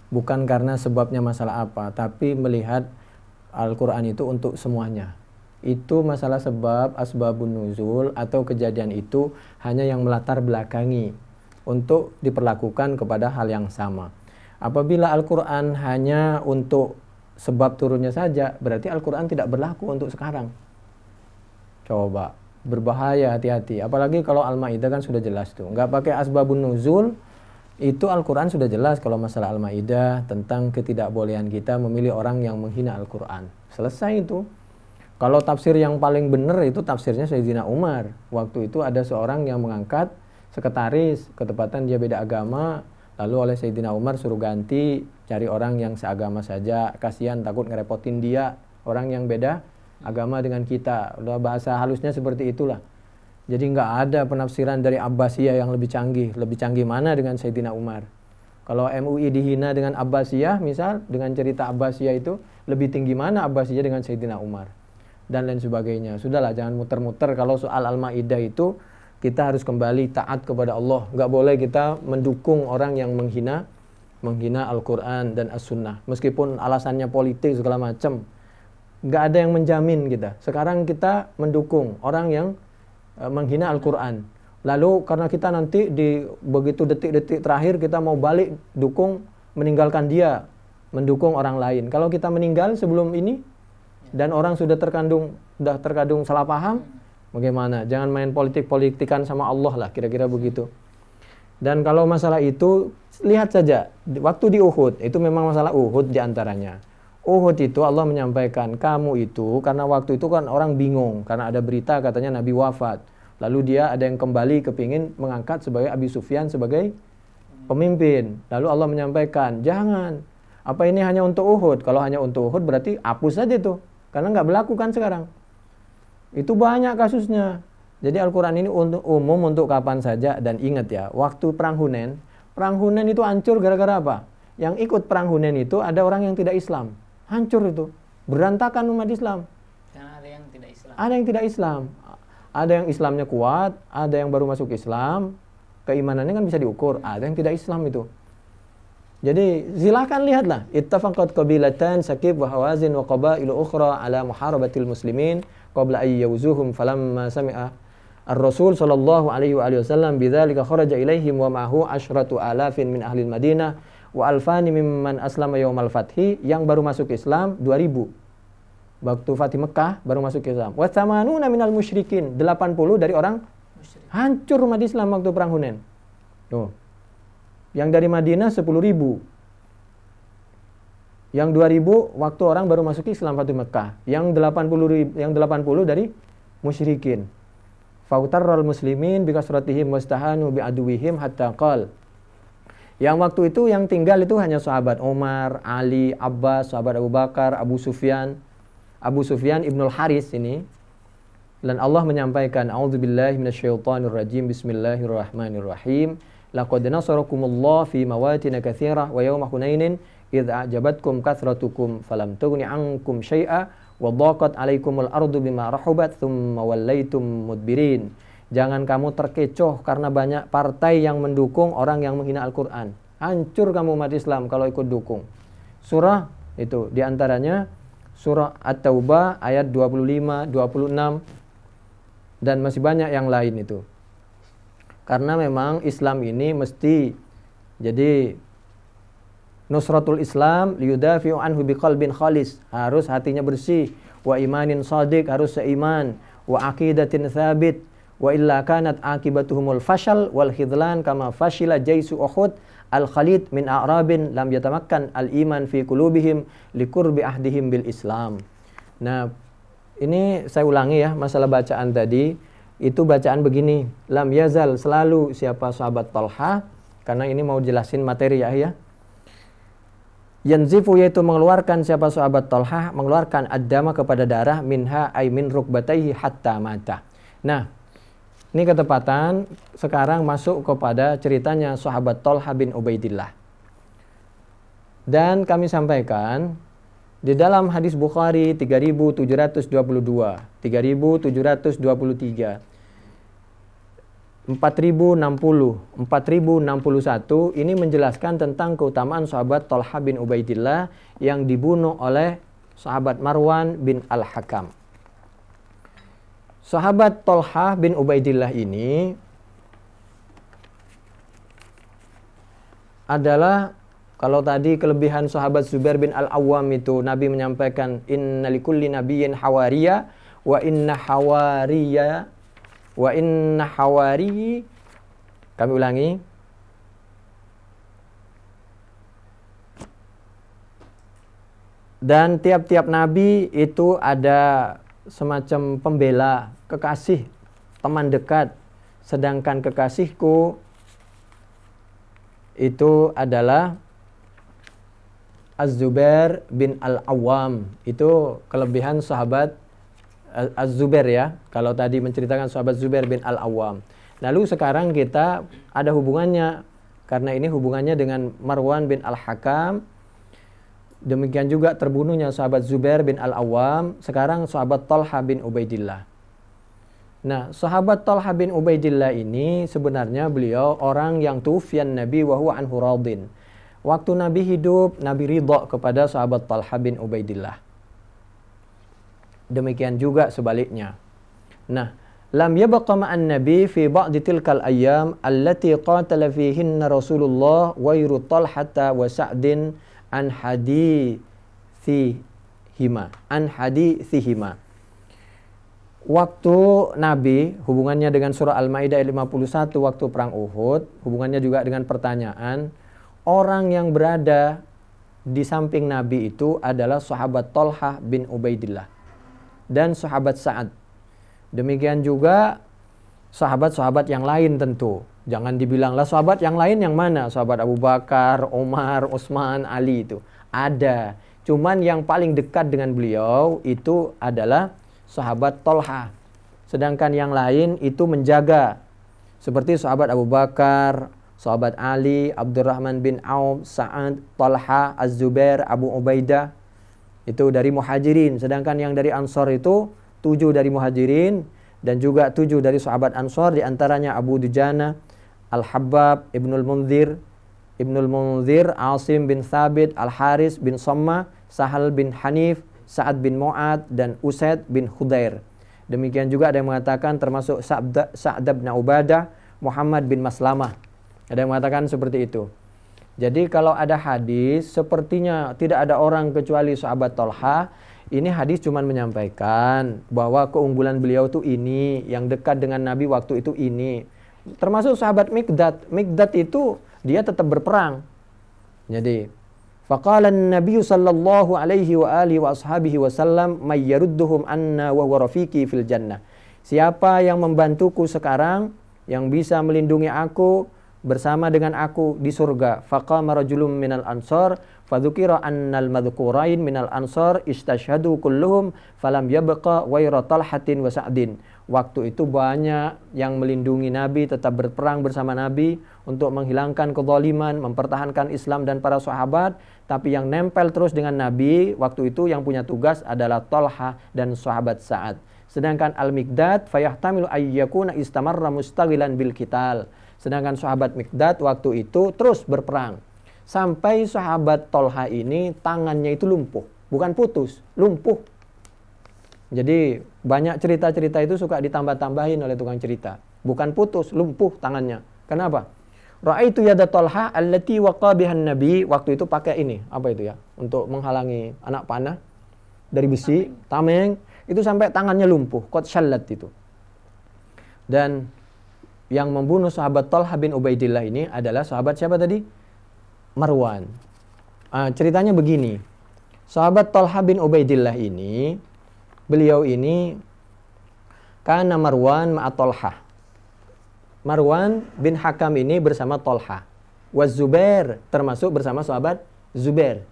Bukan karena sebabnya masalah apa, tapi melihat Al-Quran itu untuk semuanya. Itu masalah sebab, asbabun nuzul atau kejadian itu hanya yang melatar belakangi untuk diperlakukan kepada hal yang sama. Apabila Al-Quran hanya untuk sebab turunnya saja, berarti Al-Quran tidak berlaku untuk sekarang. Coba, berbahaya, hati-hati. Apalagi kalau Al-Maidah kan sudah jelas tuh, nggak pakai asbabun nuzul. Itu Al-Quran sudah jelas kalau masalah Al-Maidah tentang ketidakbolehan kita memilih orang yang menghina Al-Quran. Selesai itu. Kalau tafsir yang paling benar itu tafsirnya Sayyidina Umar. Waktu itu ada seorang yang mengangkat sekretaris, ketepatan dia beda agama, lalu oleh Sayyidina Umar suruh ganti, cari orang yang seagama saja, kasihan takut ngerepotin dia, orang yang beda agama dengan kita. Udah bahasa halusnya seperti itulah. Jadi nggak ada penafsiran dari Abbasiyah yang lebih canggih. Lebih canggih mana dengan Sayyidina Umar? Kalau MUI dihina dengan Abbasiyah, misal dengan cerita Abbasiyah itu, lebih tinggi mana Abbasiyah dengan Sayyidina Umar? Dan lain sebagainya. Sudahlah, jangan muter-muter. Kalau soal Al-Maidah itu, kita harus kembali taat kepada Allah. Nggak boleh kita mendukung orang yang menghina Al-Quran dan As-Sunnah. Meskipun alasannya politik segala macam. Nggak ada yang menjamin kita. Sekarang kita mendukung orang yang menghina Al-Quran. Lalu karena kita nanti di begitu detik-detik terakhir kita mau balik dukung, meninggalkan dia, mendukung orang lain. Kalau kita meninggal sebelum ini dan orang sudah terkandung salah paham, bagaimana? Jangan main politik-politikan sama Allah lah, kira-kira begitu. Dan kalau masalah itu, lihat saja waktu di Uhud, itu memang masalah Uhud diantaranya. Uhud itu Allah menyampaikan, kamu itu, karena waktu itu kan orang bingung, karena ada berita katanya Nabi wafat. Lalu dia ada yang kembali kepingin mengangkat sebagai Abi Sufyan sebagai pemimpin. Lalu Allah menyampaikan, jangan, apa ini hanya untuk Uhud? Kalau hanya untuk Uhud berarti hapus saja tuh, karena nggak berlaku kan sekarang. Itu banyak kasusnya. Jadi Al-Quran ini untuk umum untuk kapan saja. Dan ingat ya, waktu Perang Hunain itu hancur gara-gara apa? Yang ikut Perang Hunain itu ada orang yang tidak Islam. Hancur itu, berantakan umat Islam. Karena ada yang tidak Islam. Ada yang tidak Islam. Ada yang Islamnya kuat, ada yang baru masuk Islam. Keimanannya kan bisa diukur. Ada yang tidak Islam itu. Jadi silakan lihatlah. Ittafaqat qabilatan Sakib wa Hawazin wa qabailu ukhra ala muharabatil muslimin qabla ay yawzuhum falamma sami'a Ar-Rasul sallallahu alaihi wasallam bidzalika kharaja ilaihim wa ma'hu asyratu alafin min ahli Madinah wa alfani mimman aslama yaumal fathi. Yang baru masuk Islam 2000. Waktu Fatih Mekah baru masuk Islam. Wa tsamanuna minal musyrikin, 80 dari orang musyrik. Hancur umat Islam waktu perang Hunain. Tuh. Yang dari Madinah 10.000. Yang 2.000 waktu orang baru masuk Islam Fatih Mekah. Yang 80 dari musyrikin. Fautarral muslimin bikasratihim wastahanu bi'aduwihim hatta qal. Yang waktu itu yang tinggal itu hanya sahabat Umar, Ali, Abbas, sahabat Abu Bakar, Abu Sufyan Ibnul Haris ini. Dan Allah menyampaikan, A'udzubillahi minasyaitonir rajim, bismillahirrahmanirrahim. Laqad nasarakumullah fi mawatin katsirah wa yawma Hunainin idz a'jabatkum kathratukum falam tughni 'ankum syai'a wa dhaqat 'alaikumul ardu bima rahubat tsumma wallaitum mudbirin. Jangan kamu terkecoh karena banyak partai yang mendukung orang yang menghina Al-Quran. Hancur kamu umat Islam kalau ikut dukung. Surah itu diantaranya surah At-Taubah ayat 25, 26 dan masih banyak yang lain itu. Karena memang Islam ini mesti jadi Nusratul Islam liyudafi'u anhu biqalbin khalis, harus hatinya bersih, wa imanin shadiq, harus seiman, wa aqidatin thabit, wa illa kanat akibatuhumul fashal wal khidlan kama fashila jaisu Uhud al-khalid min a'rabin lam yatamakkan al-iman fi qulubihim liqurbi ahdihim bil Islam. Nah, ini saya ulangi ya, masalah bacaan tadi. Itu bacaan begini, lam yazal, selalu siapa sahabat Talha, karena ini mau jelasin materi ya. Yanzifu, yaitu mengeluarkan siapa sahabat Talha, mengeluarkan ad-dama kepada darah, minha ay min rukbatayhi hatta mata. Nah, ini ketepatan sekarang masuk kepada ceritanya sahabat Talha bin Ubaidillah. Dan kami sampaikan di dalam hadis Bukhari 3722, 3723, 4060, 4061 ini menjelaskan tentang keutamaan sahabat Talha bin Ubaidillah yang dibunuh oleh sahabat Marwan bin Al-Hakam. Sahabat Talha bin Ubaidillah ini adalah, kalau tadi kelebihan sahabat Zubair bin Al-Awwam itu Nabi menyampaikan inna likulli nabiyyin hawariya wa inna hawari, kami ulangi, dan tiap-tiap nabi itu ada semacam pembela, kekasih, teman dekat, sedangkan kekasihku itu adalah Az-Zubair bin Al-Awwam. Itu kelebihan sahabat Az-Zubair ya, kalau tadi menceritakan sahabat Zubair bin Al-Awwam. Lalu sekarang kita ada hubungannya, karena ini hubungannya dengan Marwan bin Al-Hakam. Demikian juga terbunuhnya sahabat Zubair bin Al-Awwam. Sekarang sahabat Talha bin Ubaidillah. Nah, sahabat Talha bin Ubaidillah ini sebenarnya beliau orang yang tufian Nabi wa huwa anhu radin. Waktu Nabi hidup, Nabi ridha kepada sahabat Talha bin Ubaidillah. Demikian juga sebaliknya. Nah, lam yabqa ma'an nabi fi ba'di tilkal ayyam allati qatala fihinna Rasulullah wa yuru Talhata wa Sa'din an hadithihima. Waktu Nabi, hubungannya dengan surah Al-Maidah 51 waktu perang Uhud, hubungannya juga dengan pertanyaan, orang yang berada di samping Nabi itu adalah sahabat Talha bin Ubaidillah dan sahabat Sa'ad. Demikian juga sahabat-sahabat yang lain tentu. Jangan dibilanglah sahabat yang lain yang mana? Sahabat Abu Bakar, Umar, Utsman, Ali itu. Ada. Cuman yang paling dekat dengan beliau itu adalah sahabat Talha. Sedangkan yang lain itu menjaga. Seperti sahabat Abu Bakar, sahabat Ali, Abdurrahman bin Auf, Sa'ad, Talha, Az-Zubair, Abu Ubaidah. Itu dari Muhajirin. Sedangkan yang dari Ansor itu 7 dari Muhajirin dan juga 7 dari sahabat Ansor, di antaranya Abu Dujana, Al-Habbab, Ibnul Munzir, Asim bin Thabit, Al-Haris bin Somma, Sahal bin Hanif, Sa'ad bin Mu'ad, dan Usaid bin Khudair. Demikian juga ada yang mengatakan termasuk Sa'ad bin Ubadah, Muhammad bin Maslamah. Ada yang mengatakan seperti itu. Jadi kalau ada hadis, sepertinya tidak ada orang kecuali sahabat Talha. Ini hadis cuma menyampaikan bahwa keunggulan beliau itu ini, yang dekat dengan Nabi waktu itu ini. Termasuk sahabat Mikdad. Mikdad itu dia tetap berperang. Jadi, faqala an-nabiy sallallahu alaihi wa alihi wa ashabihi wasallam may yarudduhum anna wa huwa rafiqi fil jannah. Siapa yang membantuku sekarang, yang bisa melindungi aku bersama dengan aku di surga. Faqama rajulun minal ansar fadzukira annal madhkurain minal ansar istashhadu kulluhum falam yabqa ghairu Talhatin wa Sa'din. Waktu itu banyak yang melindungi Nabi, tetap berperang bersama Nabi untuk menghilangkan kezaliman, mempertahankan Islam dan para sahabat, tapi yang nempel terus dengan Nabi waktu itu yang punya tugas adalah Talha dan sahabat Sa'ad. Sedangkan Al-Miqdad fayahtamilu ayyakuna istamarra mustaghilan bil qital. Sedangkan sahabat Miqdad waktu itu terus berperang. Sampai sahabat Talha ini tangannya itu lumpuh. Bukan putus, lumpuh. Jadi banyak cerita-cerita itu suka ditambah-tambahin oleh tukang cerita. Bukan putus, lumpuh tangannya. Kenapa? Ra'aitu yada Talha allati waqa bihan nabi. Waktu itu pakai ini, apa itu ya? Untuk menghalangi anak panah dari besi, tameng. Itu sampai tangannya lumpuh, qad syallat itu. Dan yang membunuh sahabat Talha bin Ubaidillah ini adalah sahabat siapa tadi? Marwan. Ceritanya begini. Sahabat Talha bin Ubaidillah ini, beliau ini kana Marwan ma'a Talha. Marwan bin Hakam ini bersama Talha. Zubair termasuk bersama sahabat Zubair.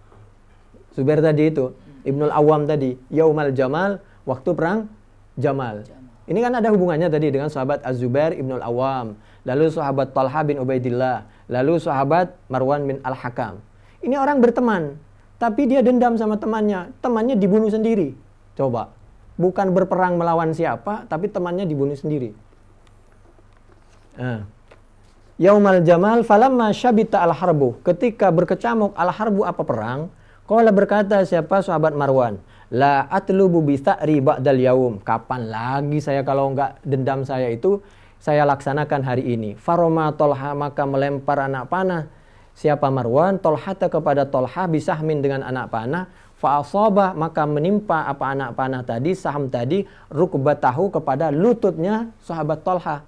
Zubair tadi itu, Ibnul Awam tadi, Yaumal Jamal, waktu perang Jamal. Ini kan ada hubungannya tadi dengan sahabat Az-Zubair Ibnul Awam, lalu sahabat Talha bin Ubaidillah, lalu sahabat Marwan bin Al-Hakam. Ini orang berteman, tapi dia dendam sama temannya. Temannya dibunuh sendiri. Coba, bukan berperang melawan siapa, tapi temannya dibunuh sendiri. Yaumal Jamal falamma syabita al-harbu. Ketika berkecamuk al-harbu apa perang, qala berkata siapa sahabat Marwan, la atlubu bi tha'ri ba'dal yaum. Kapan lagi saya kalau enggak dendam saya itu saya laksanakan hari ini. Faroma Talha, maka melempar anak panah siapa Marwan Talhata kepada Talha bisahmin dengan anak panah. Fa asaba, maka menimpa apa anak panah tadi, saham tadi, rukbatahu kepada lututnya sahabat Talha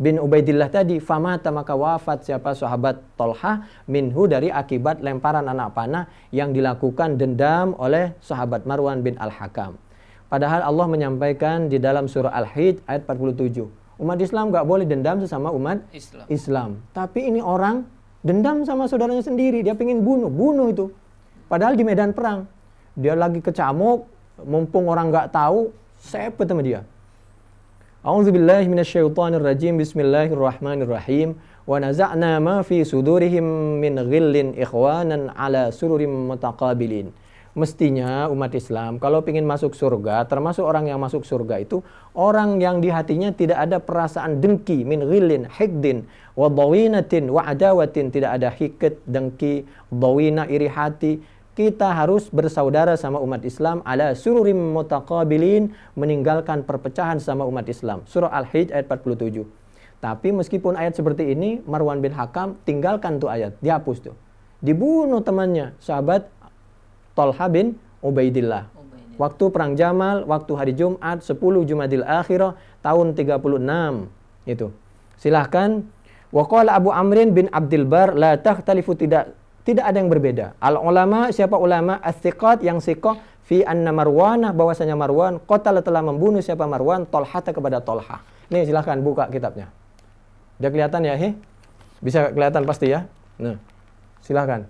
bin Ubaidillah tadi. Famata, maka wafat siapa sahabat Talha minhu dari akibat lemparan anak panah yang dilakukan dendam oleh sahabat Marwan bin Al-Hakam. Padahal Allah menyampaikan di dalam surah Al-Hijj ayat 47, umat Islam gak boleh dendam sesama umat Islam. Tapi ini orang dendam sama saudaranya sendiri, dia pengen bunuh itu. Padahal di medan perang dia lagi kecamuk, mumpung orang gak tahu, sepet sama dia. A'udzubillahi minasyaitonirrajim. Bismillahirrahmanirrahim. Wa naza'na ma fi sudurihim min ghillin ikhwanan ala sururim mutaqabilin. Mestinya umat Islam kalau ingin masuk surga, termasuk orang yang masuk surga itu orang yang di hatinya tidak ada perasaan dengki, min ghillin, hikdin, wa dawinatin, wa adawatin, tidak ada hikd, dengki, dawina, iri hati. Kita harus bersaudara sama umat Islam ala sururim mutaqabilin, meninggalkan perpecahan sama umat Islam. Surah Al-Hijj ayat 47. Tapi meskipun ayat seperti ini, Marwan bin Hakam tinggalkan tuh ayat, dihapus tuh. Dibunuh temannya, sahabat Talha bin Ubaidillah. Waktu perang Jamal, waktu hari Jumat 10 Jumadil Akhirah tahun 36 itu. Silahkan. Wa qala Abu Amrin bin Abdul Bar la takhtalifu, tidak ada yang berbeda. Al-ulama, siapa ulama? As-siqat, yang siqah, fi anna Marwana, bahwasanya Marwan qatala, telah membunuh siapa Marwan Talhata kepada Talha. Nih silahkan buka kitabnya. Udah kelihatan ya? Bisa kelihatan pasti ya? Nah, silahkan.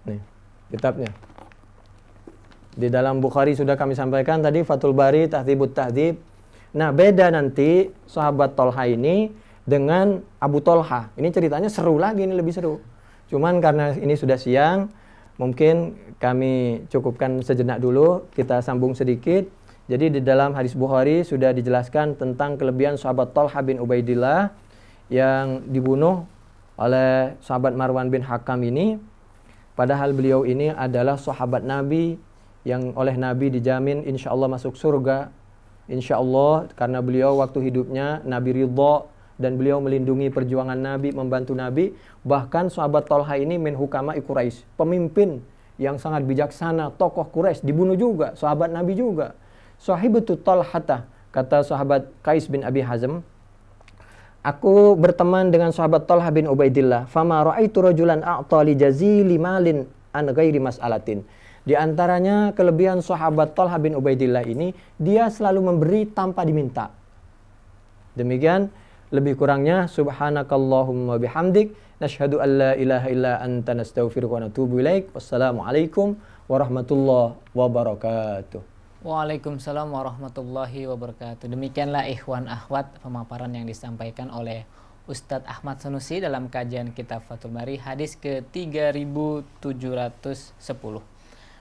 Nih, kitabnya. Di dalam Bukhari sudah kami sampaikan tadi, Fathul Bari, Tahdzibut Tahdzib. Nah, beda nanti sahabat Talha ini dengan Abu Talha. Ini ceritanya seru lagi, ini lebih seru. Cuman karena ini sudah siang, mungkin kami cukupkan sejenak dulu, kita sambung sedikit. Jadi di dalam hadis Bukhari sudah dijelaskan tentang kelebihan sahabat Talha bin Ubaidillah yang dibunuh oleh sahabat Marwan bin Hakam ini. Padahal beliau ini adalah sahabat Nabi yang oleh Nabi dijamin insya Allah masuk surga. Insya Allah, karena beliau waktu hidupnya Nabi ridha dan beliau melindungi perjuangan Nabi, membantu Nabi. Bahkan sahabat Talha ini min hukama'i Quraisy, pemimpin yang sangat bijaksana, tokoh Quraisy, dibunuh juga, sahabat Nabi juga. Sahibatu Talhata, kata sahabat Qais bin Abi Hazm, aku berteman dengan sahabat Talha bin Ubaidillah, fama ra'aitu rajulan a'ta li jazili malin an ghairi mas'alatin. Di antaranya kelebihan sahabat Talha bin Ubaidillah ini, dia selalu memberi tanpa diminta. Demikian lebih kurangnya, subhanakallahumma bihamdik, nashhadu an la ilaha illa anta nastaghfiruka wa natubu ilaik. Wassalamualaikum warahmatullahi wabarakatuh. Waalaikumsalam warahmatullahi wabarakatuh. Demikianlah ikhwan akhwat pemaparan yang disampaikan oleh Ustadz Ahmad Sanusi dalam kajian kitab Fathul Bari hadis ke 3710.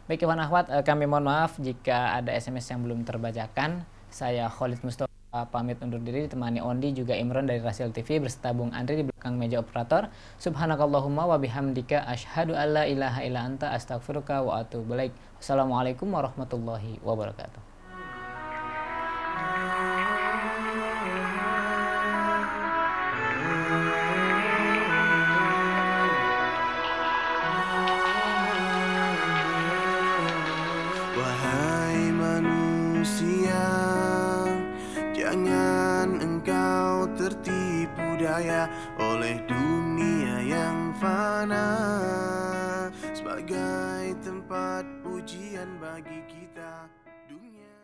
Baik ikhwan akhwat, kami mohon maaf jika ada SMS yang belum terbacakan. Saya Khalid Mustafa pamit undur diri, ditemani Ondi juga Imron dari Rasil TV berserta Bung Andri di belakang meja operator. Subhanakallahumma wa bihamdika asyhadu alla ilaha illa anta astaghfiruka wa atubu ilaik. Wassalamualaikum warahmatullahi wabarakatuh. Hai manusia, jangan engkau tertipu daya oleh dunia yang fana sebagai tempat ujian bagi kita dunia.